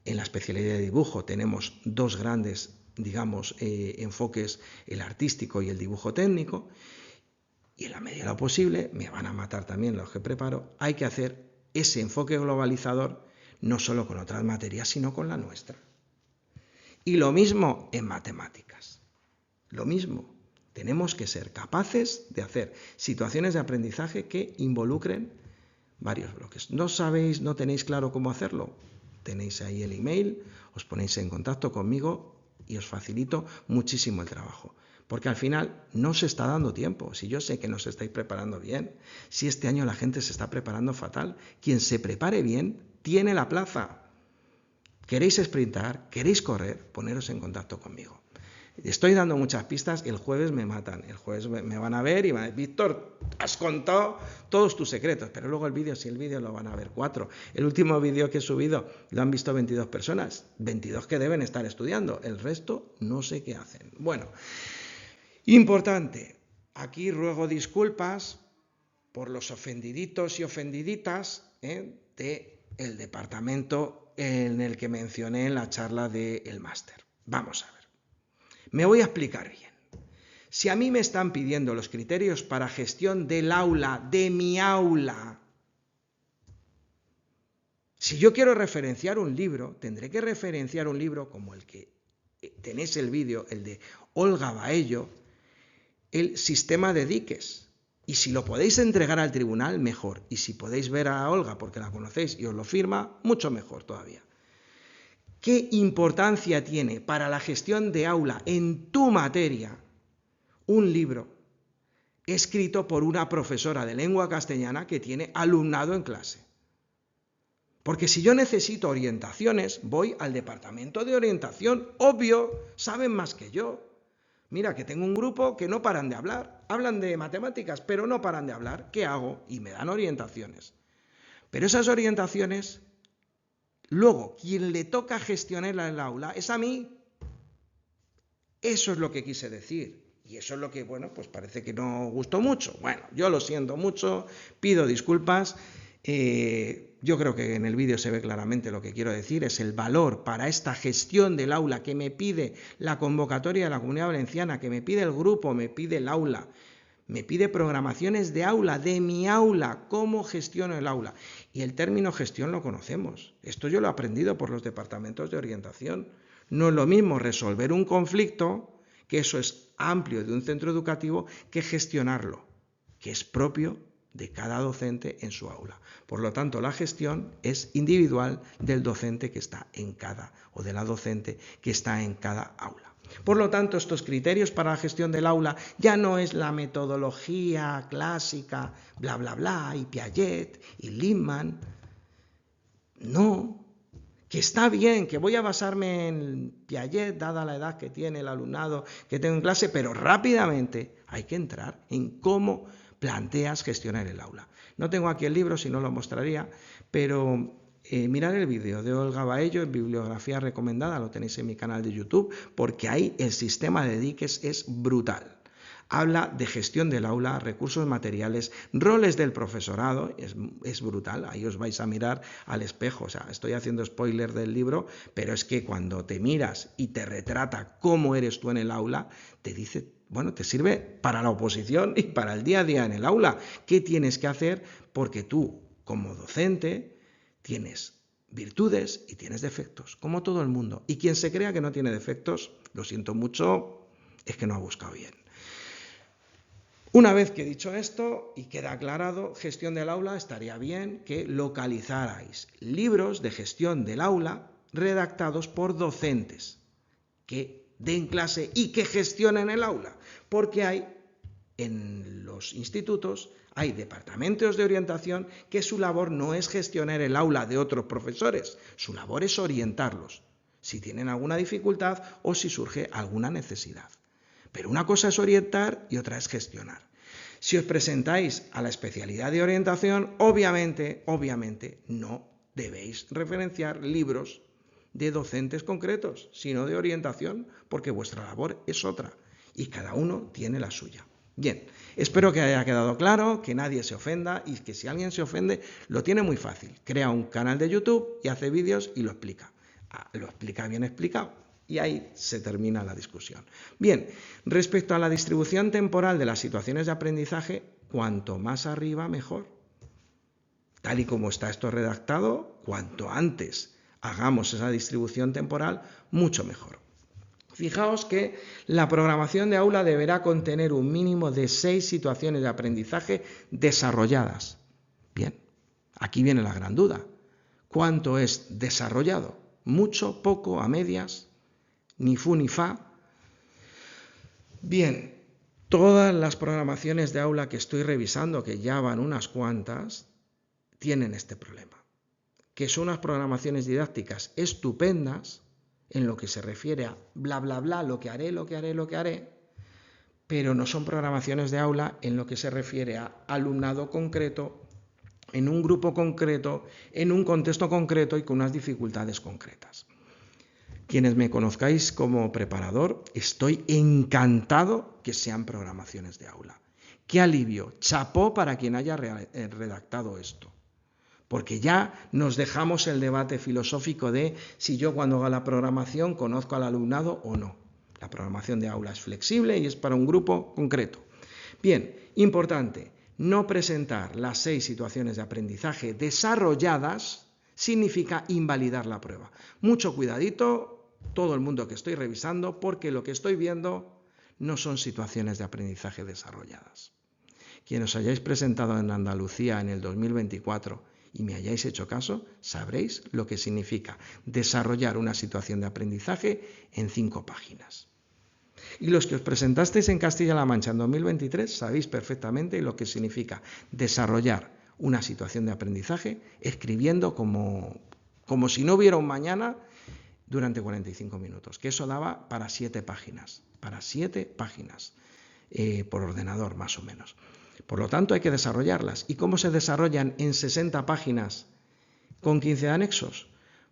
S1: En la especialidad de dibujo tenemos dos grandes, digamos, enfoques, el artístico y el dibujo técnico. Y en la medida de lo posible, me van a matar también los que preparo, hay que hacer ese enfoque globalizador no solo con otras materias, sino con la nuestra. Y lo mismo en matemáticas. Lo mismo. Tenemos que ser capaces de hacer situaciones de aprendizaje que involucren varios bloques. ¿No sabéis, no tenéis claro cómo hacerlo? Tenéis ahí el email, os ponéis en contacto conmigo y os facilito muchísimo el trabajo. Porque al final no se está dando tiempo. Si yo sé que no os estáis preparando bien, si este año la gente se está preparando fatal, quien se prepare bien tiene la plaza. ¿Queréis sprintar? ¿Queréis correr? Poneros en contacto conmigo. Estoy dando muchas pistas, el jueves me matan, el jueves me van a ver y van a decir, Víctor, has contado todos tus secretos, pero luego el vídeo, si el vídeo lo van a ver 4. El último vídeo que he subido lo han visto 22 personas, 22 que deben estar estudiando, el resto no sé qué hacen. Bueno, importante, aquí ruego disculpas por los ofendiditos y ofendiditas del departamento en el que mencioné en la charla del máster. Vamos a ver. Me voy a explicar bien. Si a mí me están pidiendo los criterios para gestión del aula, de mi aula, si yo quiero referenciar un libro, tendré que referenciar un libro como el que tenéis el vídeo, el de Olga Baello, el sistema de diques. Y si lo podéis entregar al tribunal, mejor. Y si podéis ver a Olga porque la conocéis y os lo firma, mucho mejor todavía. ¿Qué importancia tiene para la gestión de aula en tu materia un libro escrito por una profesora de lengua castellana que tiene alumnado en clase? Porque si yo necesito orientaciones, voy al departamento de orientación, obvio, saben más que yo. Mira, que tengo un grupo que no paran de hablar, hablan de matemáticas, pero no paran de hablar. ¿Qué hago? Y me dan orientaciones. Pero esas orientaciones, luego, quien le toca gestionar el aula es a mí. Eso es lo que quise decir. Y eso es lo que, bueno, pues parece que no gustó mucho. Bueno, yo lo siento mucho, pido disculpas. Yo creo que en el vídeo se ve claramente lo que quiero decir, es el valor para esta gestión del aula que me pide la convocatoria de la Comunidad Valenciana, que me pide el grupo, me pide el aula, me pide programaciones de aula, de mi aula, cómo gestiono el aula. Y el término gestión lo conocemos. Esto yo lo he aprendido por los departamentos de orientación. No es lo mismo resolver un conflicto, que eso es amplio de un centro educativo, que gestionarlo, que es propio de cada docente en su aula. Por lo tanto, la gestión es individual del docente que está en cada, o de la docente que está en cada aula. Por lo tanto, estos criterios para la gestión del aula ya no es la metodología clásica, bla, bla, bla, y Piaget, y Lippmann. No, que está bien, que voy a basarme en Piaget, dada la edad que tiene el alumnado que tengo en clase, pero rápidamente hay que entrar en cómo planteas gestionar el aula. No tengo aquí el libro, si no lo mostraría, pero mirad el vídeo de Olga Baello en bibliografía recomendada, lo tenéis en mi canal de YouTube, porque ahí el sistema de diques es brutal. Habla de gestión del aula, recursos materiales, roles del profesorado, es brutal, ahí os vais a mirar al espejo, o sea, estoy haciendo spoiler del libro, pero es que cuando te miras y te retrata cómo eres tú en el aula, te dice, bueno, te sirve para la oposición y para el día a día en el aula. ¿Qué tienes que hacer? Porque tú, como docente, tienes virtudes y tienes defectos, como todo el mundo. Y quien se crea que no tiene defectos, lo siento mucho, es que no ha buscado bien. Una vez que he dicho esto y queda aclarado, gestión del aula, estaría bien que localizarais libros de gestión del aula redactados por docentes que den clase y que gestionen el aula, porque hay en los institutos Hay departamentos de orientación que su labor no es gestionar el aula de otros profesores, su labor es orientarlos, si tienen alguna dificultad o si surge alguna necesidad. Pero una cosa es orientar y otra es gestionar. Si os presentáis a la especialidad de orientación, obviamente no debéis referenciar libros de docentes concretos, sino de orientación, porque vuestra labor es otra y cada uno tiene la suya. Bien, espero que haya quedado claro, que nadie se ofenda y que si alguien se ofende lo tiene muy fácil. Crea un canal de YouTube y hace vídeos y lo explica. Lo explica bien explicado y ahí se termina la discusión. Bien, respecto a la distribución temporal de las situaciones de aprendizaje, cuanto más arriba mejor. Tal y como está esto redactado, cuanto antes hagamos esa distribución temporal, mucho mejor. Fijaos que la programación de aula deberá contener un mínimo de 6 situaciones de aprendizaje desarrolladas. Bien, aquí viene la gran duda. ¿Cuánto es desarrollado? ¿Mucho, poco, a medias? ¿Ni fu ni fa? Bien, todas las programaciones de aula que estoy revisando, que ya van unas cuantas, tienen este problema. Que son unas programaciones didácticas estupendas, en lo que se refiere a bla, bla, bla, lo que haré, pero no son programaciones de aula en lo que se refiere a alumnado concreto, en un grupo concreto, en un contexto concreto y con unas dificultades concretas. Quienes me conozcáis como preparador, estoy encantado que sean programaciones de aula. ¡Qué alivio! Chapó para quien haya redactado esto. Porque ya nos dejamos el debate filosófico de si yo cuando haga la programación conozco al alumnado o no. La programación de aula es flexible y es para un grupo concreto. Bien, importante, no presentar las 6 situaciones de aprendizaje desarrolladas significa invalidar la prueba. Mucho cuidadito, todo el mundo que estoy revisando, porque lo que estoy viendo no son situaciones de aprendizaje desarrolladas. Quienes os hayáis presentado en Andalucía en el 2024 y me hayáis hecho caso, sabréis lo que significa desarrollar una situación de aprendizaje en 5 páginas. Y los que os presentasteis en Castilla-La Mancha en 2023 sabéis perfectamente lo que significa desarrollar una situación de aprendizaje escribiendo como si no hubiera un mañana durante 45 minutos, que eso daba para 7 páginas, por ordenador más o menos. Por lo tanto, hay que desarrollarlas. ¿Y cómo se desarrollan en 60 páginas con 15 anexos?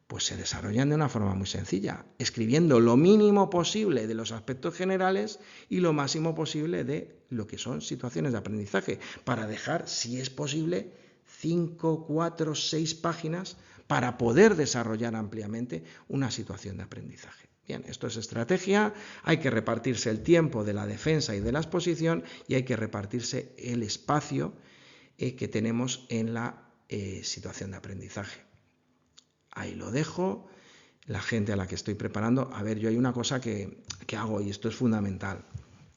S1: Pues se desarrollan de una forma muy sencilla, escribiendo lo mínimo posible de los aspectos generales y lo máximo posible de lo que son situaciones de aprendizaje, para dejar, si es posible, 5, 4, 6 páginas para poder desarrollar ampliamente una situación de aprendizaje. Bien, esto es estrategia, hay que repartirse el tiempo de la defensa y de la exposición y hay que repartirse el espacio que tenemos en la situación de aprendizaje. Ahí lo dejo, la gente a la que estoy preparando. A ver, yo hay una cosa que hago y esto es fundamental.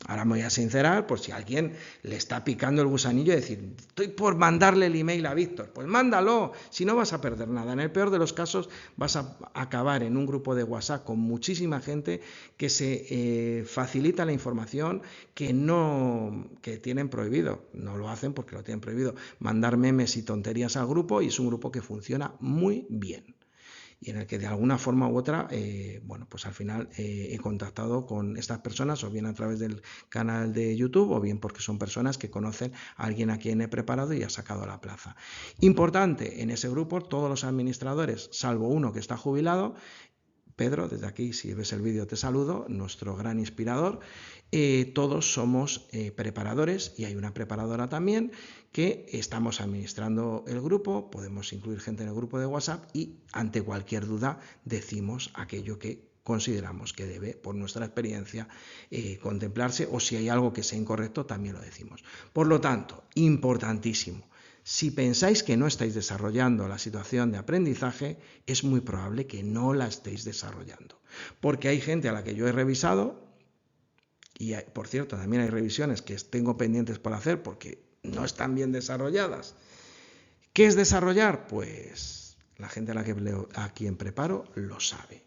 S1: Ahora me voy a sincerar por si a alguien le está picando el gusanillo y decir, estoy por mandarle el email a Víctor. Pues mándalo, si no vas a perder nada. En el peor de los casos vas a acabar en un grupo de WhatsApp con muchísima gente que se facilita la información que tienen prohibido. No lo hacen porque lo tienen prohibido. Mandar memes y tonterías al grupo y es un grupo que funciona muy bien. Y en el que de alguna forma u otra, pues al final he contactado con estas personas, o bien a través del canal de YouTube, o bien porque son personas que conocen a alguien a quien he preparado y ha sacado a la plaza. Importante, en ese grupo todos los administradores, salvo uno que está jubilado, Pedro, desde aquí, si ves el vídeo te saludo, nuestro gran inspirador. Todos somos preparadores y hay una preparadora también que estamos administrando el grupo, podemos incluir gente en el grupo de WhatsApp y ante cualquier duda decimos aquello que consideramos que debe, por nuestra experiencia, contemplarse, o si hay algo que sea incorrecto también lo decimos. Por lo tanto, importantísimo. Si pensáis que no estáis desarrollando la situación de aprendizaje, es muy probable que no la estéis desarrollando. Porque hay gente a la que yo he revisado, y por cierto, también hay revisiones que tengo pendientes por hacer porque no están bien desarrolladas. ¿Qué es desarrollar? Pues la gente a quien preparo lo sabe.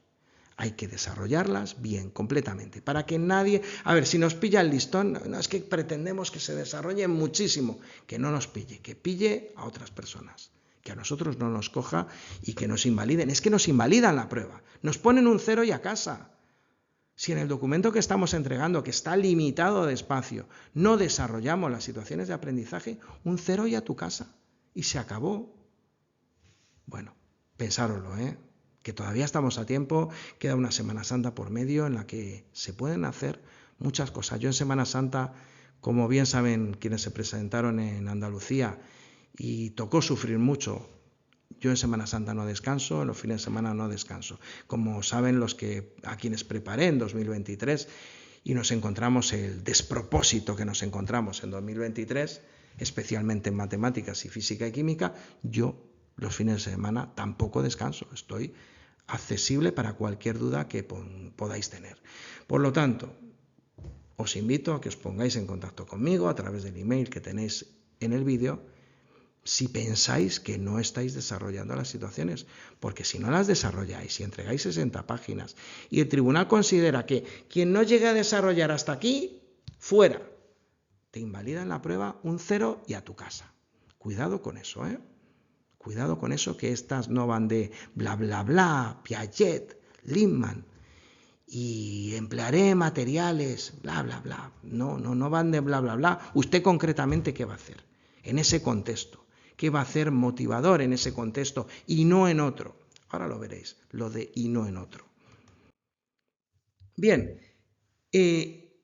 S1: Hay que desarrollarlas bien, completamente, para que nadie... A ver, si nos pilla el listón, no es que pretendemos que se desarrolle muchísimo, que no nos pille, que pille a otras personas, que a nosotros no nos coja y que nos invaliden. Es que nos invalidan la prueba, nos ponen un 0 y a casa. Si en el documento que estamos entregando, que está limitado de espacio, no desarrollamos las situaciones de aprendizaje, un 0 y a tu casa. Y se acabó. Bueno, pensároslo, que todavía estamos a tiempo, queda una Semana Santa por medio en la que se pueden hacer muchas cosas. Yo en Semana Santa, como bien saben quienes se presentaron en Andalucía, y tocó sufrir mucho, yo en Semana Santa no descanso, en los fines de semana no descanso. Como saben los que a quienes preparé en 2023 y nos encontramos el despropósito que nos encontramos en 2023, especialmente en matemáticas y física y química, yo los fines de semana tampoco descanso. Estoy accesible para cualquier duda que podáis tener. Por lo tanto, os invito a que os pongáis en contacto conmigo a través del email que tenéis en el vídeo, si pensáis que no estáis desarrollando las situaciones, porque si no las desarrolláis y entregáis 60 páginas y el tribunal considera que quien no llegue a desarrollar hasta aquí, fuera, te invalidan la prueba, un 0 y a tu casa. Cuidado con eso, Cuidado con eso, que estas no van de bla, bla, bla, Piaget, Lippmann, y emplearé materiales, bla, bla, bla. No van de bla, bla, bla. ¿Usted concretamente qué va a hacer en ese contexto? ¿Qué va a hacer motivador en ese contexto y no en otro? Ahora lo veréis, lo de y no en otro. Bien,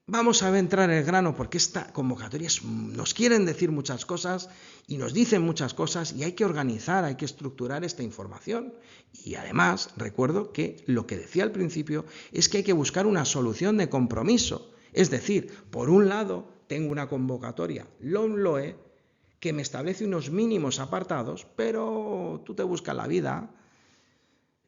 S1: vamos a entrar en el grano porque esta convocatoria nos quieren decir muchas cosas y nos dicen muchas cosas y hay que organizar, hay que estructurar esta información. Y además, recuerdo que lo que decía al principio es que hay que buscar una solución de compromiso. Es decir, por un lado, tengo una convocatoria LOMLOE que me establece unos mínimos apartados, pero tú te buscas la vida.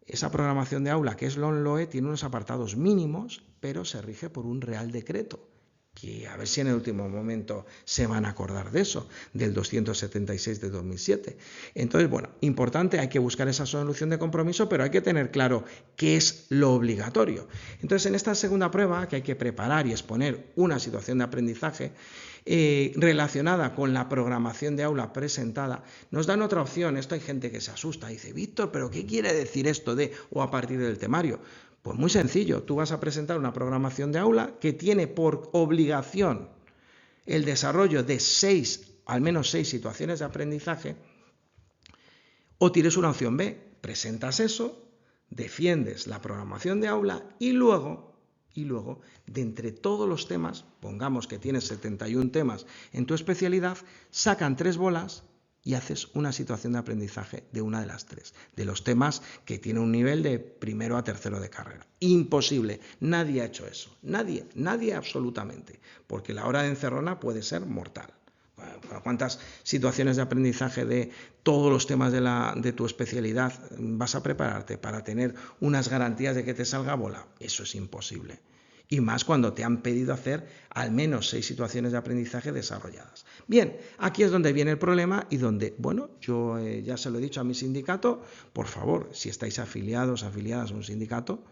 S1: Esa programación de aula que es LOMLOE tiene unos apartados mínimos, pero se rige por un real decreto, que a ver si en el último momento se van a acordar de eso, del 276 de 2007. Entonces, bueno, importante, hay que buscar esa solución de compromiso, pero hay que tener claro qué es lo obligatorio. Entonces, en esta segunda prueba, que hay que preparar y exponer una situación de aprendizaje relacionada con la programación de aula presentada, nos dan otra opción. Esto hay gente que se asusta y dice, Víctor, ¿pero qué quiere decir esto de o a partir del temario? Pues muy sencillo, tú vas a presentar una programación de aula que tiene por obligación el desarrollo de al menos seis situaciones de aprendizaje, o tienes una opción B, presentas eso, defiendes la programación de aula y luego, de entre todos los temas, pongamos que tienes 71 temas en tu especialidad, sacan 3 bolas y haces una situación de aprendizaje de una de las 3, de los temas que tiene un nivel de primero a tercero de carrera. Imposible, nadie ha hecho eso, nadie absolutamente, porque la hora de encerrona puede ser mortal. ¿Cuántas situaciones de aprendizaje de todos los temas de tu especialidad vas a prepararte para tener unas garantías de que te salga bola? Eso es imposible. Y más cuando te han pedido hacer al menos 6 situaciones de aprendizaje desarrolladas. Bien, aquí es donde viene el problema y donde, bueno, yo ya se lo he dicho a mi sindicato, por favor, si estáis afiliadas a un sindicato,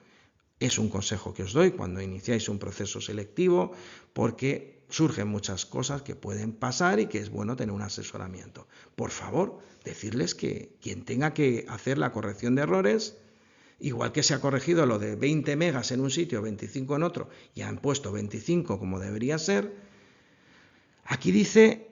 S1: es un consejo que os doy cuando iniciáis un proceso selectivo, porque surgen muchas cosas que pueden pasar y que es bueno tener un asesoramiento. Por favor, decirles que quien tenga que hacer la corrección de errores, igual que se ha corregido lo de 20 megas en un sitio, 25 en otro, y han puesto 25 como debería ser, aquí dice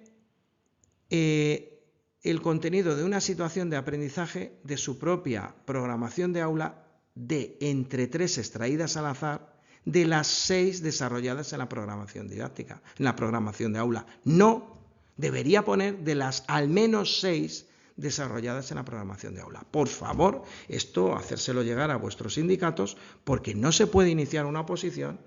S1: el contenido de una situación de aprendizaje de su propia programación de aula de entre 3 extraídas al azar de las 6 desarrolladas en la programación didáctica, en la programación de aula. No, debería poner de las al menos 6 desarrolladas en la programación de aula. Por favor, esto hacérselo llegar a vuestros sindicatos, porque no se puede iniciar una oposición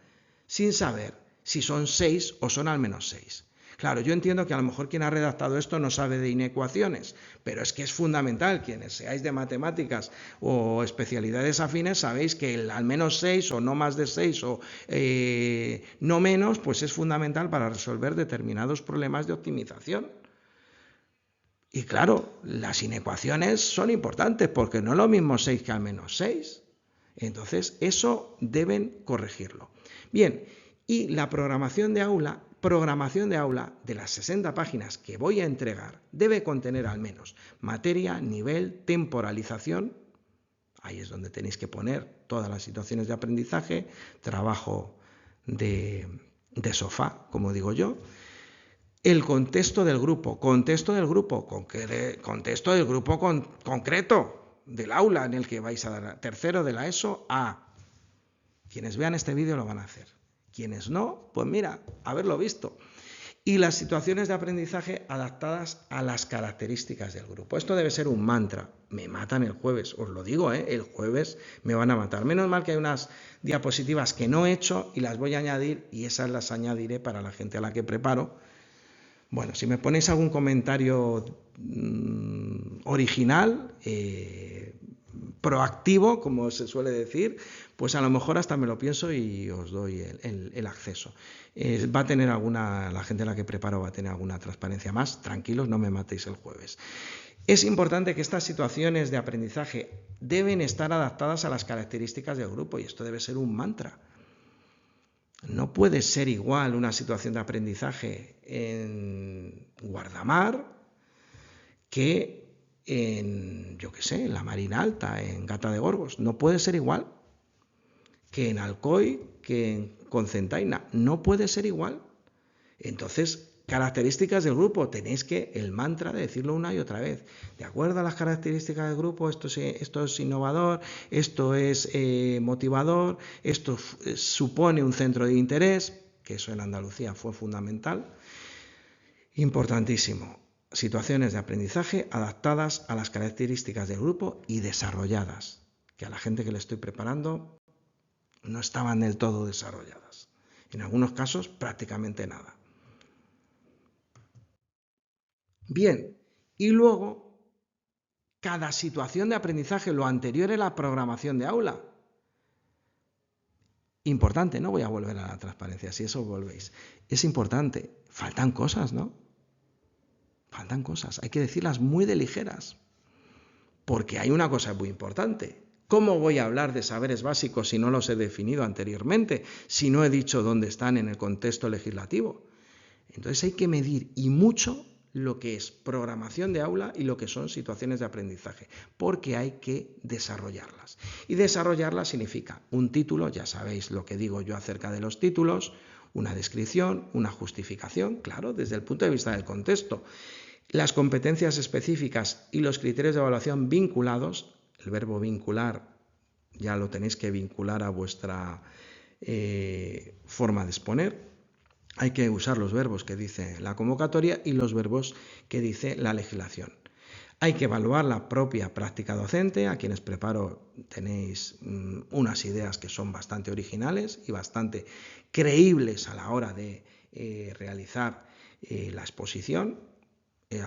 S1: sin saber si son 6 o son al menos 6. Claro, yo entiendo que a lo mejor quien ha redactado esto no sabe de inecuaciones, pero es que es fundamental, quienes seáis de matemáticas o especialidades afines, sabéis que el al menos 6 o no más de 6 o no menos, pues es fundamental para resolver determinados problemas de optimización. Y claro, las inecuaciones son importantes porque no es lo mismo 6 que al menos 6. Entonces, eso deben corregirlo. Bien, y la programación de aula de las 60 páginas que voy a entregar debe contener al menos materia, nivel, temporalización. Ahí es donde tenéis que poner todas las situaciones de aprendizaje, trabajo de sofá, como digo yo. El contexto del grupo concreto del aula en el que vais a dar. Tercero de la ESO A. Quienes vean este vídeo lo van a hacer. Quienes no, pues mira, haberlo visto. Y las situaciones de aprendizaje adaptadas a las características del grupo. Esto debe ser un mantra. Me matan el jueves, os lo digo, el jueves me van a matar. Menos mal que hay unas diapositivas que no he hecho y las voy a añadir, y esas las añadiré para la gente a la que preparo. Bueno, si me ponéis algún comentario original, proactivo, como se suele decir, pues a lo mejor hasta me lo pienso y os doy el acceso. Va a tener la gente a la que preparo va a tener alguna transparencia más. Tranquilos, no me matéis el jueves. Es importante que estas situaciones de aprendizaje deben estar adaptadas a las características del grupo, y esto debe ser un mantra. No puede ser igual una situación de aprendizaje en Guardamar que en la Marina Alta, en Gata de Gorgos. No puede ser igual que en Alcoy, que en Concentaina. No puede ser igual. Entonces, características del grupo. Tenéis que el mantra de decirlo una y otra vez. De acuerdo a las características del grupo, esto es innovador, esto es motivador, esto supone un centro de interés, que eso en Andalucía fue fundamental. Importantísimo. Situaciones de aprendizaje adaptadas a las características del grupo y desarrolladas, que a la gente que le estoy preparando no estaban del todo desarrolladas. En algunos casos, prácticamente nada. Bien, y luego, cada situación de aprendizaje, lo anterior es la programación de aula. Importante, no voy a volver a la transparencia, si eso volvéis. Es importante, faltan cosas, ¿no? Faltan cosas, hay que decirlas muy de ligeras. Porque hay una cosa muy importante. ¿Cómo voy a hablar de saberes básicos si no los he definido anteriormente? Si no he dicho dónde están en el contexto legislativo. Entonces hay que medir, y mucho, lo que es programación de aula y lo que son situaciones de aprendizaje, porque hay que desarrollarlas. Y desarrollarlas significa un título, ya sabéis lo que digo yo acerca de los títulos, una descripción, una justificación, claro, desde el punto de vista del contexto. Las competencias específicas y los criterios de evaluación vinculados, el verbo vincular ya lo tenéis que vincular a vuestra forma de exponer. Hay que usar los verbos que dice la convocatoria y los verbos que dice la legislación. Hay que evaluar la propia práctica docente. A quienes preparo tenéis unas ideas que son bastante originales y bastante creíbles a la hora de realizar la exposición.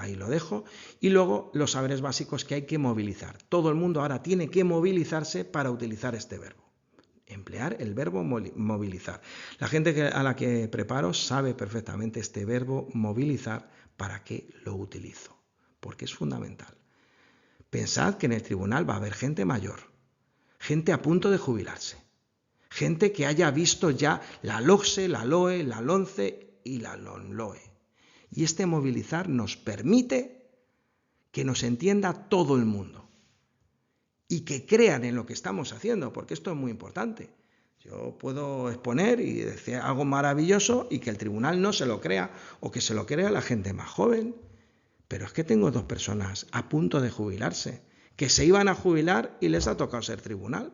S1: Ahí lo dejo. Y luego los saberes básicos que hay que movilizar. Todo el mundo ahora tiene que movilizarse para utilizar este verbo. Emplear el verbo movilizar. La gente a la que preparo sabe perfectamente este verbo movilizar, para qué lo utilizo, porque es fundamental. Pensad que en el tribunal va a haber gente mayor, gente a punto de jubilarse, gente que haya visto ya la LOCSE, la LOE, la LONCE y la LONLOE. Y este movilizar nos permite que nos entienda todo el mundo. Y que crean en lo que estamos haciendo, porque esto es muy importante. Yo puedo exponer y decir algo maravilloso y que el tribunal no se lo crea, o que se lo crea la gente más joven. Pero es que tengo 2 personas a punto de jubilarse, que se iban a jubilar y les ha tocado ser tribunal.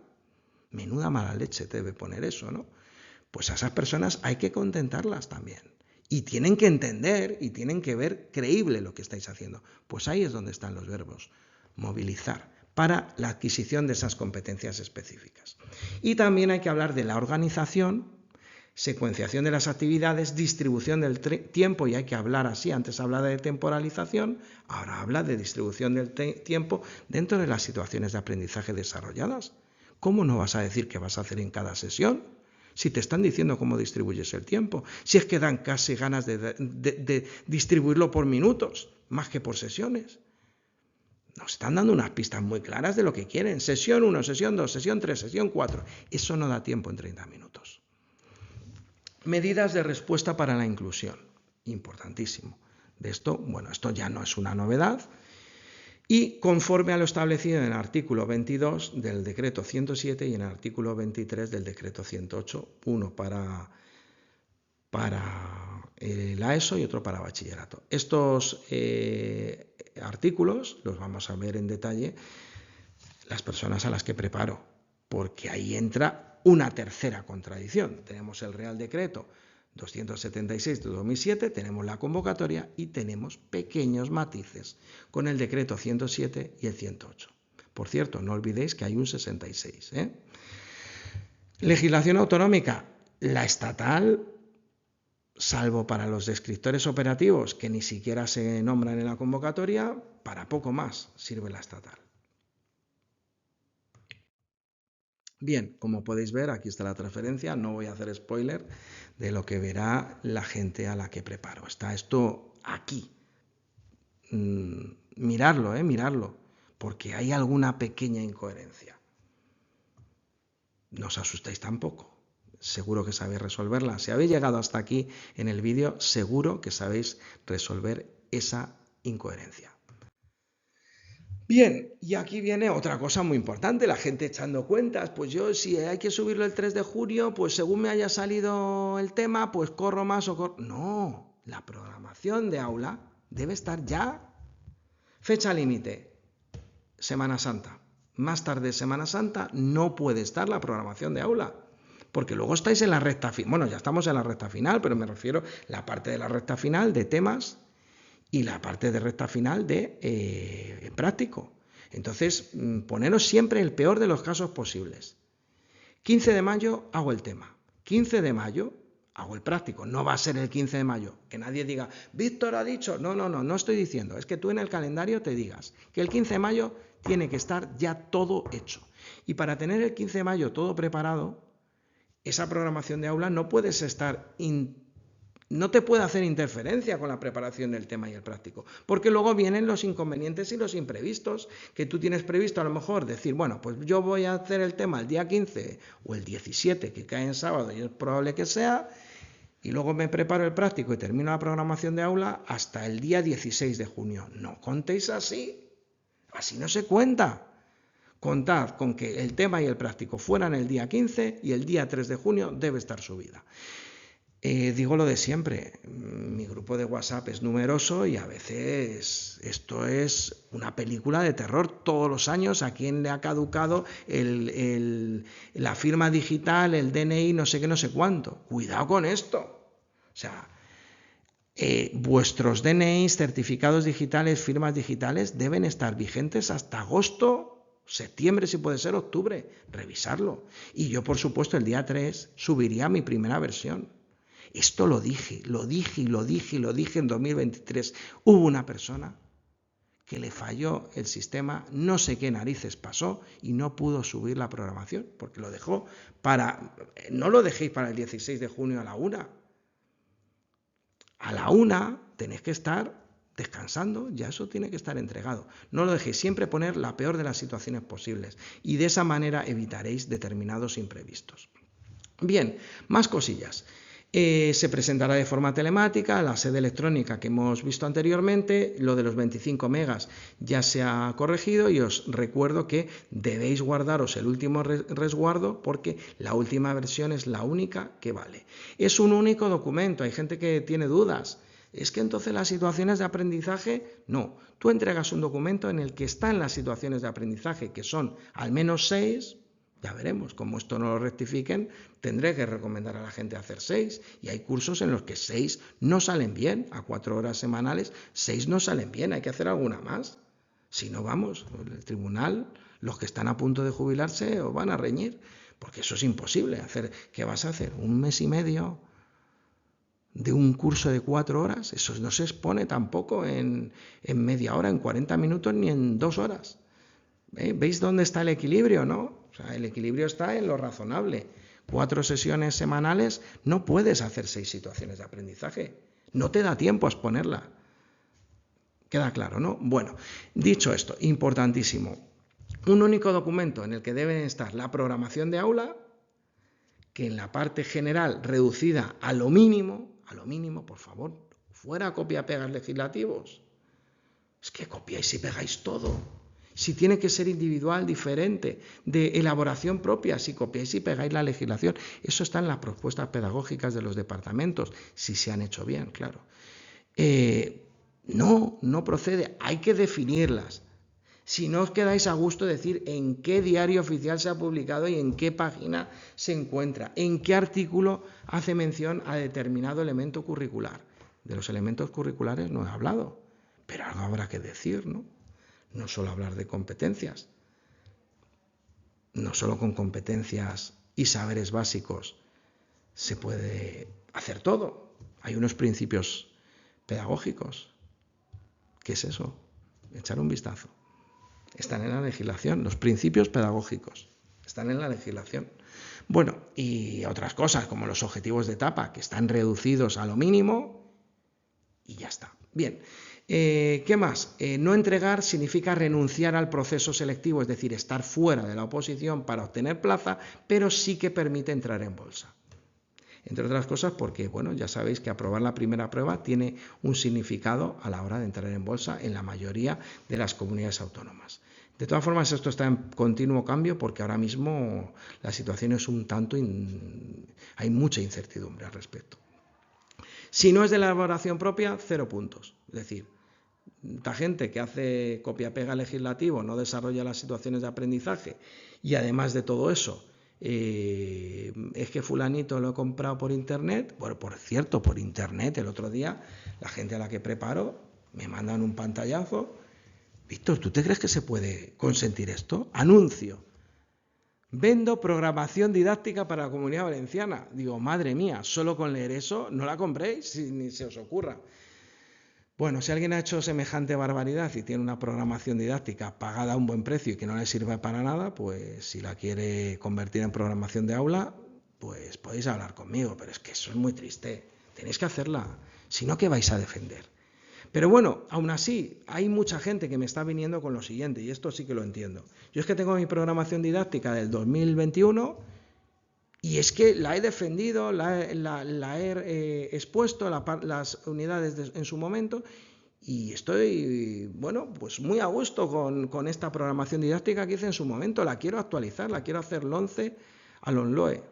S1: Menuda mala leche te debe poner eso, ¿no? Pues a esas personas hay que contentarlas también. Y tienen que entender y tienen que ver creíble lo que estáis haciendo. Pues ahí es donde están los verbos. Movilizar, para la adquisición de esas competencias específicas. Y también hay que hablar de la organización, secuenciación de las actividades, distribución del tiempo, y hay que hablar así. Antes hablaba de temporalización, ahora habla de distribución del tiempo dentro de las situaciones de aprendizaje desarrolladas. ¿Cómo no vas a decir qué vas a hacer en cada sesión? Si te están diciendo cómo distribuyes el tiempo, si es que dan casi ganas de distribuirlo por minutos, más que por sesiones. Nos están dando unas pistas muy claras de lo que quieren. Sesión 1, sesión 2, sesión 3, sesión 4. Eso no da tiempo en 30 minutos. Medidas de respuesta para la inclusión. Importantísimo. De esto, bueno, esto ya no es una novedad. Y conforme a lo establecido en el artículo 22 del decreto 107 y en el artículo 23 del decreto 108, uno para la ESO y otro para bachillerato. Estos artículos los vamos a ver en detalle las personas a las que preparo, porque ahí entra una tercera contradicción. Tenemos el Real Decreto 276 de 2007, tenemos la convocatoria y tenemos pequeños matices con el decreto 107 y el 108. Por cierto, no olvidéis que hay un 66. Legislación autonómica, la estatal, salvo para los descriptores operativos que ni siquiera se nombran en la convocatoria, para poco más sirve la estatal. Bien, como podéis ver, aquí está la transferencia, no voy a hacer spoiler de lo que verá la gente a la que preparo. Está esto aquí. Mirarlo, porque hay alguna pequeña incoherencia. No os asustéis tampoco, seguro que sabéis resolverla. Si habéis llegado hasta aquí en el vídeo, seguro que sabéis resolver esa incoherencia. Bien, y aquí viene otra cosa muy importante, la gente echando cuentas, pues yo si hay que subirlo el 3 de junio, pues según me haya salido el tema, pues corro más o corro... No, la programación de aula debe estar ya. Fecha límite, Semana Santa. Más tarde Semana Santa no puede estar la programación de aula, porque luego estáis en la recta final. Bueno, ya estamos en la recta final, pero me refiero a la parte de la recta final de temas y la parte de recta final de práctico. Entonces, poneros siempre el peor de los casos posibles. 15 de mayo hago el tema. 15 de mayo hago el práctico. No va a ser el 15 de mayo. Que nadie diga, Víctor ha dicho. No estoy diciendo. Es que tú en el calendario te digas que el 15 de mayo tiene que estar ya todo hecho. Y para tener el 15 de mayo todo preparado, esa programación de aula no puedes estar no te puede hacer interferencia con la preparación del tema y el práctico, porque luego vienen los inconvenientes y los imprevistos, que tú tienes previsto a lo mejor decir, bueno, pues yo voy a hacer el tema el día 15 o el 17, que cae en sábado y es probable que sea, y luego me preparo el práctico y termino la programación de aula hasta el día 16 de junio. No contéis así no se cuenta. Contad con que el tema y el práctico fueran el día 15 y el día 3 de junio debe estar subida. Digo lo de siempre, mi grupo de WhatsApp es numeroso y a veces esto es una película de terror. Todos los años a quién le ha caducado la firma digital, el DNI, no sé qué, no sé cuánto. Cuidado con esto. O sea, vuestros DNIs, certificados digitales, firmas digitales deben estar vigentes hasta agosto, septiembre, si puede ser octubre. Revisarlo. Y yo, por supuesto, el día 3 subiría mi primera versión. Esto lo dije en 2023. Hubo una persona que le falló el sistema, no sé qué narices pasó y no pudo subir la programación, porque lo dejó no lo dejéis para el 16 de junio a la 1. A la 1 tenéis que estar descansando, ya eso tiene que estar entregado. No lo dejéis, siempre poner la peor de las situaciones posibles y de esa manera evitaréis determinados imprevistos. Bien, más cosillas. Se presentará de forma telemática, la sede electrónica que hemos visto anteriormente, lo de los 25 megas ya se ha corregido y os recuerdo que debéis guardaros el último resguardo porque la última versión es la única que vale. Es un único documento, hay gente que tiene dudas. ¿Es que entonces las situaciones de aprendizaje? No, tú entregas un documento en el que están las situaciones de aprendizaje, que son al menos 6, ya veremos, como esto no lo rectifiquen, tendré que recomendar a la gente hacer 6, y hay cursos en los que 6 no salen bien, a 4 horas semanales, 6 no salen bien, hay que hacer alguna más. Si no, vamos, el tribunal, los que están a punto de jubilarse os van a reñir, porque eso es imposible. ¿Qué vas a hacer? ¿Un mes y medio de un curso de 4 horas? Eso no se expone tampoco en media hora, en 40 minutos, ni en 2 horas. ¿Veis dónde está el equilibrio, no? O sea, el equilibrio está en lo razonable. 4 sesiones semanales, no puedes hacer 6 situaciones de aprendizaje. No te da tiempo a exponerla. Queda claro, ¿no? Bueno, dicho esto, importantísimo, un único documento en el que deben estar la programación de aula, que en la parte general reducida a lo mínimo, por favor, fuera copia-pegas legislativos. Es que copiáis y pegáis todo. Si tiene que ser individual, diferente, de elaboración propia, si copiáis y pegáis la legislación. Eso está en las propuestas pedagógicas de los departamentos, si se han hecho bien, claro. No procede, hay que definirlas. Si no os quedáis a gusto, decir en qué diario oficial se ha publicado y en qué página se encuentra, en qué artículo hace mención a determinado elemento curricular. De los elementos curriculares no he hablado, pero algo habrá que decir, ¿no? No solo hablar de competencias, no solo con competencias y saberes básicos se puede hacer todo. Hay unos principios pedagógicos. ¿Qué es eso? Echar un vistazo. Están en la legislación, los principios pedagógicos están en la legislación. Bueno, y otras cosas como los objetivos de etapa, que están reducidos a lo mínimo y ya está. Bien, ¿qué más? No entregar significa renunciar al proceso selectivo, es decir, estar fuera de la oposición para obtener plaza, pero sí que permite entrar en bolsa. Entre otras cosas porque, bueno, ya sabéis que aprobar la primera prueba tiene un significado a la hora de entrar en bolsa en la mayoría de las comunidades autónomas. De todas formas, esto está en continuo cambio porque ahora mismo la situación es un tanto, hay mucha incertidumbre al respecto. Si no es de elaboración propia, 0 puntos. Es decir, esta gente que hace copia-pega legislativo no desarrolla las situaciones de aprendizaje y además de todo eso, es que fulanito lo he comprado por internet. Bueno, por cierto, por internet el otro día la gente a la que preparo me mandan un pantallazo. Víctor, ¿tú te crees que se puede consentir esto? Anuncio. Vendo programación didáctica para la Comunidad Valenciana. Digo, madre mía, solo con leer eso no la compréis, ni se os ocurra. Bueno, si alguien ha hecho semejante barbaridad y tiene una programación didáctica pagada a un buen precio y que no le sirve para nada, pues si la quiere convertir en programación de aula, pues podéis hablar conmigo, pero es que eso es muy triste. Tenéis que hacerla, si no, ¿qué vais a defender? Pero bueno, aún así, hay mucha gente que me está viniendo con lo siguiente, y esto sí que lo entiendo. Yo es que tengo mi programación didáctica del 2021 y es que la he defendido, la he expuesto, las unidades en su momento, y estoy, bueno, pues muy a gusto con esta programación didáctica que hice en su momento. La quiero actualizar, la quiero hacer LONCE al ONLOE.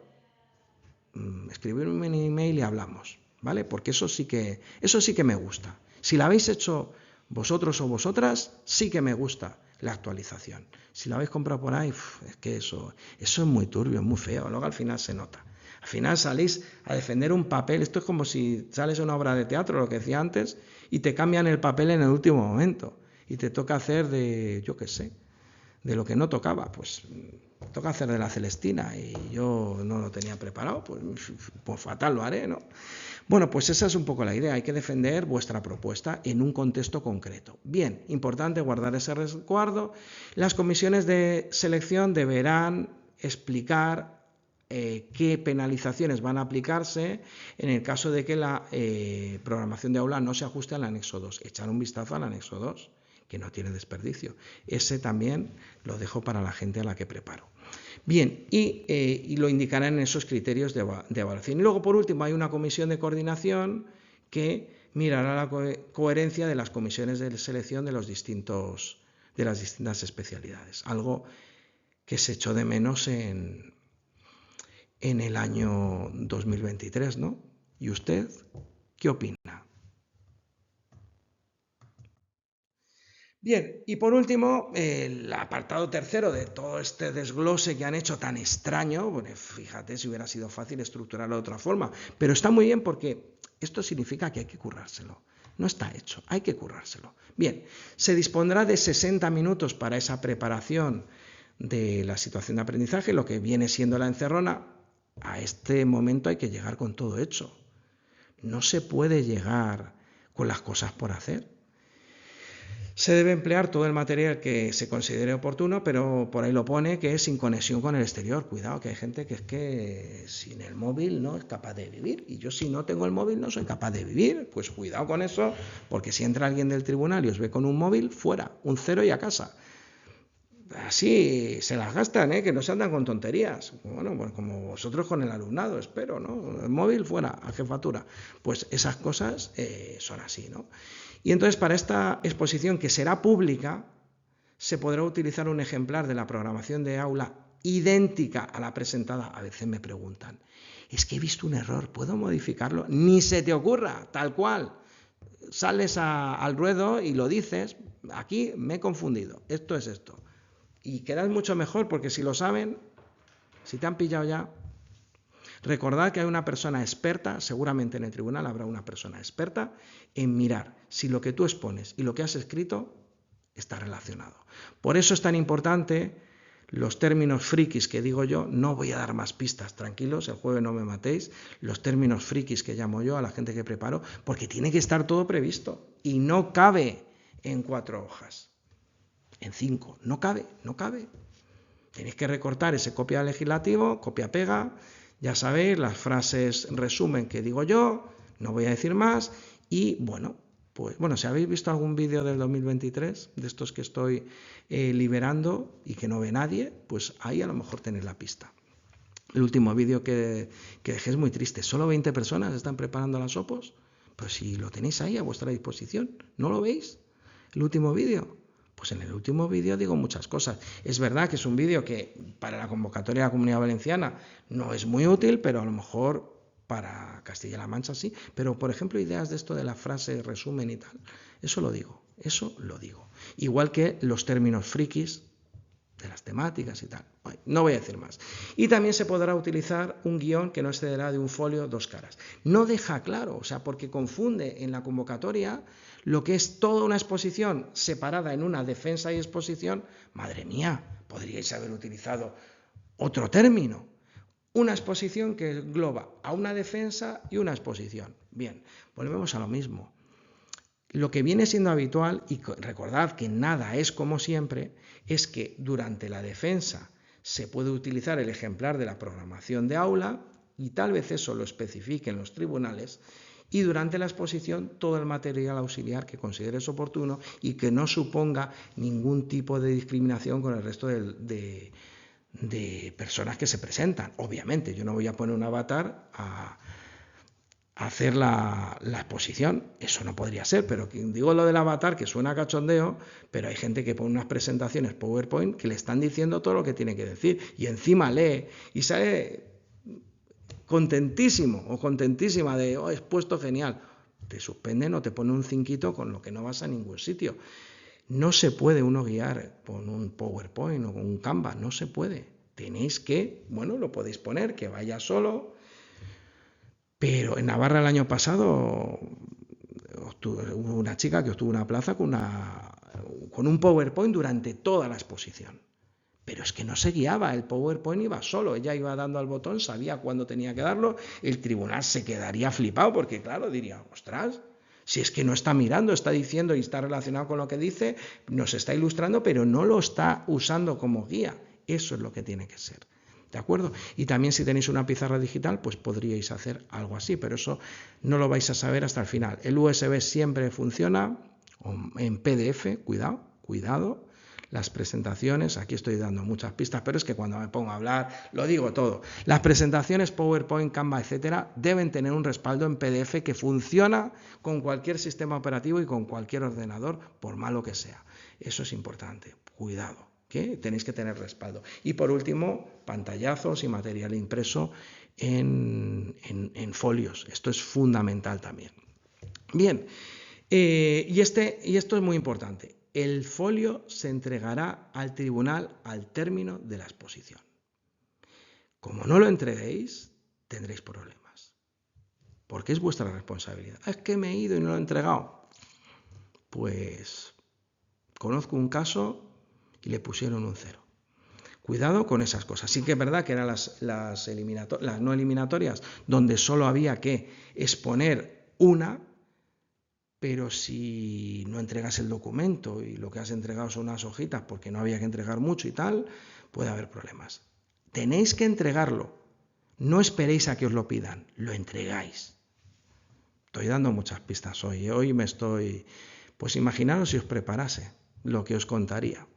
S1: Escribirme un email y hablamos, ¿vale? Porque eso sí que me gusta. Si la habéis hecho vosotros o vosotras, sí que me gusta la actualización. Si la habéis comprado por ahí, es que eso es muy turbio, es muy feo. Luego al final se nota. Al final salís a defender un papel. Esto es como si sales a una obra de teatro, lo que decía antes, y te cambian el papel en el último momento. Y te toca hacer de, yo qué sé, de lo que no tocaba. Pues toca hacer de la Celestina y yo no lo tenía preparado, pues fatal lo haré, ¿no? Bueno, pues esa es un poco la idea, hay que defender vuestra propuesta en un contexto concreto. Bien, importante guardar ese resguardo. Las comisiones de selección deberán explicar qué penalizaciones van a aplicarse en el caso de que la programación de aula no se ajuste al anexo 2. Echar un vistazo al anexo 2, que no tiene desperdicio. Ese también lo dejo para la gente a la que preparo. Bien, y lo indicarán en esos criterios de evaluación. Y luego, por último, hay una comisión de coordinación que mirará la coherencia de las comisiones de selección de las distintas especialidades. Algo que se echó de menos en el año 2023, ¿no? ¿Y usted qué opina? Bien, y por último, el apartado tercero de todo este desglose que han hecho tan extraño, bueno, fíjate si hubiera sido fácil estructurarlo de otra forma, pero está muy bien porque esto significa que hay que currárselo. No está hecho, hay que currárselo. Bien, se dispondrá de 60 minutos para esa preparación de la situación de aprendizaje, lo que viene siendo la encerrona. A este momento hay que llegar con todo hecho. No se puede llegar con las cosas por hacer. Se debe emplear todo el material que se considere oportuno, pero por ahí lo pone que es sin conexión con el exterior. Cuidado, que hay gente que es que sin el móvil no es capaz de vivir. Y yo si no tengo el móvil no soy capaz de vivir. Pues cuidado con eso, porque si entra alguien del tribunal y os ve con un móvil, fuera, un 0 y a casa. Así se las gastan, que no se andan con tonterías. Bueno, pues como vosotros con el alumnado, espero, ¿no? El móvil fuera, a jefatura. Pues esas cosas son así, ¿no? Y entonces para esta exposición, que será pública, se podrá utilizar un ejemplar de la programación de aula idéntica a la presentada. A veces me preguntan, es que he visto un error, ¿puedo modificarlo? Ni se te ocurra, tal cual. Sales al ruedo y lo dices, aquí me he confundido, esto es esto. Y quedas mucho mejor porque si lo saben, si te han pillado ya. Recordad que hay una persona experta, seguramente en el tribunal habrá una persona experta en mirar si lo que tú expones y lo que has escrito está relacionado. Por eso es tan importante los términos frikis que digo yo. No voy a dar más pistas, tranquilos, el jueves no me matéis. Los términos frikis que llamo yo a la gente que preparo, porque tiene que estar todo previsto y no cabe en 4 hojas. En 5, no cabe. Tenéis que recortar ese copia legislativo, copia-pega. Ya sabéis, las frases resumen que digo yo, no voy a decir más. Y bueno, pues si habéis visto algún vídeo del 2023, de estos que estoy liberando y que no ve nadie, pues ahí a lo mejor tenéis la pista. El último vídeo que dejé es muy triste. ¿Solo 20 personas están preparando las OPOs? Pues si lo tenéis ahí a vuestra disposición, ¿no lo veis? El último vídeo. Pues en el último vídeo digo muchas cosas. Es verdad que es un vídeo que para la convocatoria de la Comunidad Valenciana no es muy útil, pero a lo mejor para Castilla-La Mancha sí. Pero, por ejemplo, ideas de esto de la frase resumen y tal, eso lo digo. Igual que los términos frikis de las temáticas y tal. No voy a decir más. Y también se podrá utilizar un guión que no excederá de un folio 2 caras. No deja claro, porque confunde en la convocatoria lo que es toda una exposición separada en una defensa y exposición. Madre mía, podríais haber utilizado otro término. Una exposición que engloba a una defensa y una exposición. Bien, volvemos a lo mismo. Lo que viene siendo habitual, y recordad que nada es como siempre, es que durante la defensa se puede utilizar el ejemplar de la programación de aula, y tal vez eso lo especifiquen los tribunales, y durante la exposición todo el material auxiliar que consideres oportuno y que no suponga ningún tipo de discriminación con el resto de personas que se presentan. Obviamente, yo no voy a poner un avatar a hacer la exposición, eso no podría ser, pero digo lo del avatar que suena a cachondeo, pero hay gente que pone unas presentaciones PowerPoint que le están diciendo todo lo que tiene que decir y encima lee y sale contentísimo o contentísima de he expuesto genial. Te suspenden o te pone un cinquito con lo que no vas a ningún sitio. No se puede uno guiar con un PowerPoint o con un Canva, no se puede. Tenéis que, lo podéis poner, que vaya solo. Pero en Navarra el año pasado hubo una chica que obtuvo una plaza con un PowerPoint durante toda la exposición. Pero es que no se guiaba, el PowerPoint iba solo, ella iba dando al botón, sabía cuándo tenía que darlo, el tribunal se quedaría flipado porque, claro, diría, ostras, si es que no está mirando, está diciendo y está relacionado con lo que dice, nos está ilustrando, pero no lo está usando como guía. Eso es lo que tiene que ser. ¿De acuerdo? Y también si tenéis una pizarra digital, pues podríais hacer algo así, pero eso no lo vais a saber hasta el final. El USB siempre funciona en PDF, cuidado. Las presentaciones, aquí estoy dando muchas pistas, pero es que cuando me pongo a hablar lo digo todo. Las presentaciones PowerPoint, Canva, etcétera, deben tener un respaldo en PDF que funciona con cualquier sistema operativo y con cualquier ordenador, por malo que sea. Eso es importante, cuidado, que tenéis que tener respaldo. Y por último, pantallazos y material impreso en folios. Esto es fundamental también. Bien, y esto es muy importante. El folio se entregará al tribunal al término de la exposición. Como no lo entreguéis, tendréis problemas. Porque es vuestra responsabilidad. Es que me he ido y no lo he entregado. Pues conozco un caso y le pusieron un 0. Cuidado con esas cosas. Sí que es verdad que eran las no eliminatorias donde solo había que exponer una, pero si no entregas el documento y lo que has entregado son unas hojitas porque no había que entregar mucho y tal, puede haber problemas. Tenéis que entregarlo. No esperéis a que os lo pidan, lo entregáis. Estoy dando muchas pistas hoy. Hoy me estoy... Pues imaginaros si os preparase lo que os contaría.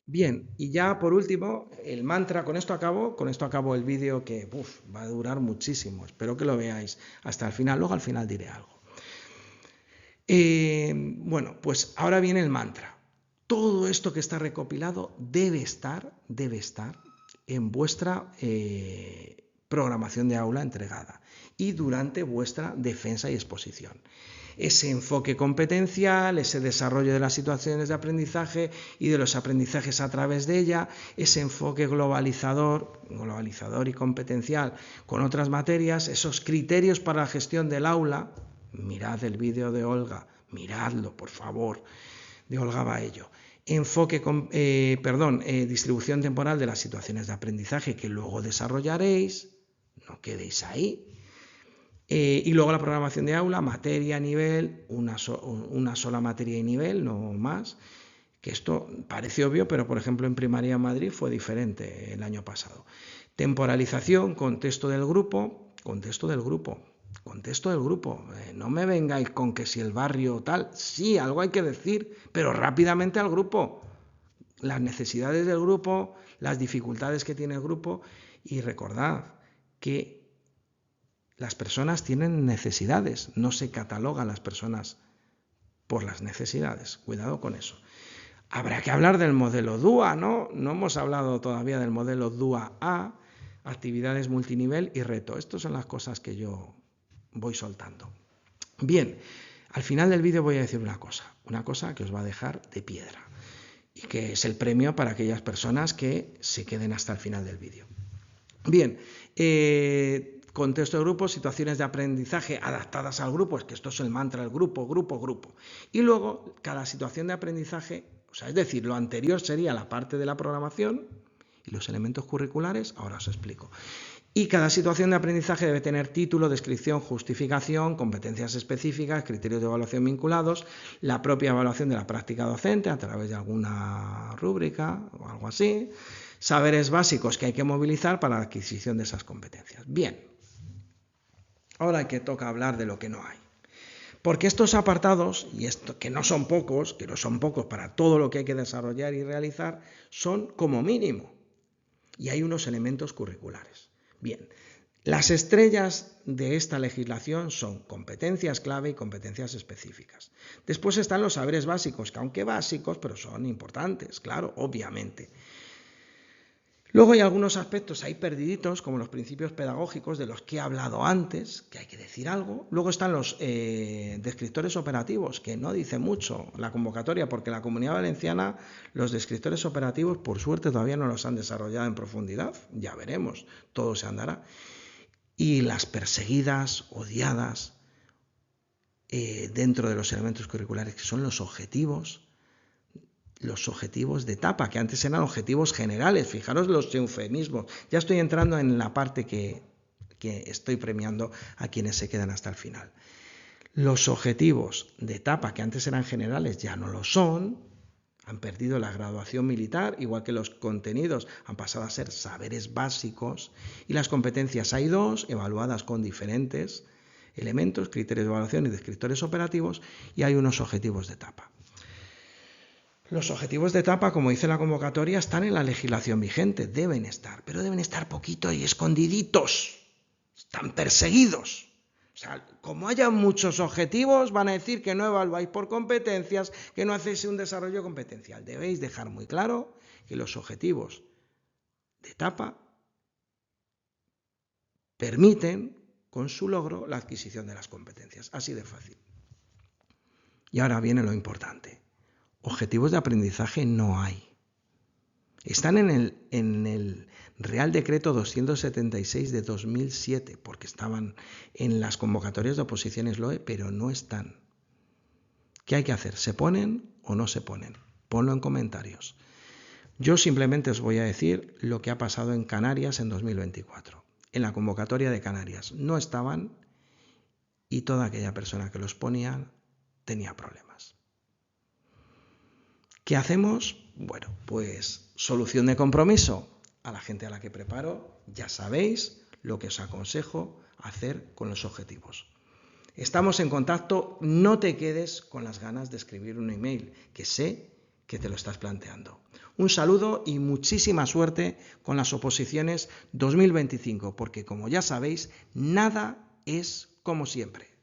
S1: Bien, y ya por último, el mantra, con esto acabo el vídeo que va a durar muchísimo, espero que lo veáis hasta el final, luego al final diré algo. Bueno, pues ahora viene el mantra. Todo esto que está recopilado debe estar en vuestra programación de aula entregada y durante vuestra defensa y exposición. Ese enfoque competencial, ese desarrollo de las situaciones de aprendizaje y de los aprendizajes a través de ella, ese enfoque globalizador y competencial con otras materias, esos criterios para la gestión del aula. Mirad el vídeo de Olga, miradlo, por favor, de Olga Baello. Distribución temporal de las situaciones de aprendizaje que luego desarrollaréis, no quedéis ahí. Y luego la programación de aula, materia, nivel, una sola materia y nivel, no más. Que esto parece obvio, pero por ejemplo en Primaria en Madrid fue diferente el año pasado. Temporalización, contexto del grupo. No me vengáis con que si el barrio tal, sí, algo hay que decir, pero rápidamente al grupo. Las necesidades del grupo, las dificultades que tiene el grupo, y recordad que las personas tienen necesidades, no se catalogan las personas por las necesidades. Cuidado con eso. Habrá que hablar del modelo DUA, ¿no? No hemos hablado todavía del modelo DUA-A, actividades multinivel y reto. Estas son las cosas que yo voy soltando. Bien, al final del vídeo voy a decir una cosa que os va a dejar de piedra y que es el premio para aquellas personas que se queden hasta el final del vídeo. Bien, contexto de grupo, situaciones de aprendizaje adaptadas al grupo, es que esto es el mantra del grupo. Y luego, cada situación de aprendizaje, es decir, lo anterior sería la parte de la programación y los elementos curriculares, ahora os explico. Y cada situación de aprendizaje debe tener título, descripción, justificación, competencias específicas, criterios de evaluación vinculados, la propia evaluación de la práctica docente a través de alguna rúbrica o algo así, saberes básicos que hay que movilizar para la adquisición de esas competencias. Bien, ahora que toca hablar de lo que no hay. Porque estos apartados, y esto que no son pocos para todo lo que hay que desarrollar y realizar, son como mínimo. Y hay unos elementos curriculares. Bien, las estrellas de esta legislación son competencias clave y competencias específicas. Después están los saberes básicos, que aunque básicos, pero son importantes, claro, obviamente. Luego hay algunos aspectos ahí perdiditos, como los principios pedagógicos de los que he hablado antes, que hay que decir algo. Luego están los descriptores operativos, que no dice mucho la convocatoria, porque en la Comunidad Valenciana los descriptores operativos, por suerte, todavía no los han desarrollado en profundidad. Ya veremos, todo se andará. Y las perseguidas, odiadas, dentro de los elementos curriculares, que son los objetivos de etapa, que antes eran objetivos generales. Fijaros los eufemismos. Ya estoy entrando en la parte que estoy premiando a quienes se quedan hasta el final. Los objetivos de etapa, que antes eran generales, ya no lo son. Han perdido la graduación militar, igual que los contenidos han pasado a ser saberes básicos. Y las competencias hay dos, evaluadas con diferentes elementos, criterios de evaluación y descriptores operativos, y hay unos objetivos de etapa. Los objetivos de etapa, como dice la convocatoria, están en la legislación vigente, deben estar, pero deben estar poquito y escondiditos, están perseguidos. O sea, como haya muchos objetivos, van a decir que no evaluáis por competencias, que no hacéis un desarrollo competencial. Debéis dejar muy claro que los objetivos de etapa permiten, con su logro, la adquisición de las competencias. Así de fácil. Y ahora viene lo importante. Objetivos de aprendizaje no hay. Están en el Real Decreto 276 de 2007, porque estaban en las convocatorias de oposiciones LOE, pero no están. ¿Qué hay que hacer? ¿Se ponen o no se ponen? Ponlo en comentarios. Yo simplemente os voy a decir lo que ha pasado en Canarias en 2024. en la convocatoria de Canarias. No estaban y toda aquella persona que los ponía tenía problemas. ¿Qué hacemos? Bueno, pues solución de compromiso. A la gente a la que preparo, ya sabéis lo que os aconsejo hacer con los objetivos. Estamos en contacto, no te quedes con las ganas de escribir un email, que sé que te lo estás planteando. Un saludo y muchísima suerte con las oposiciones 2025, porque como ya sabéis, nada es como siempre.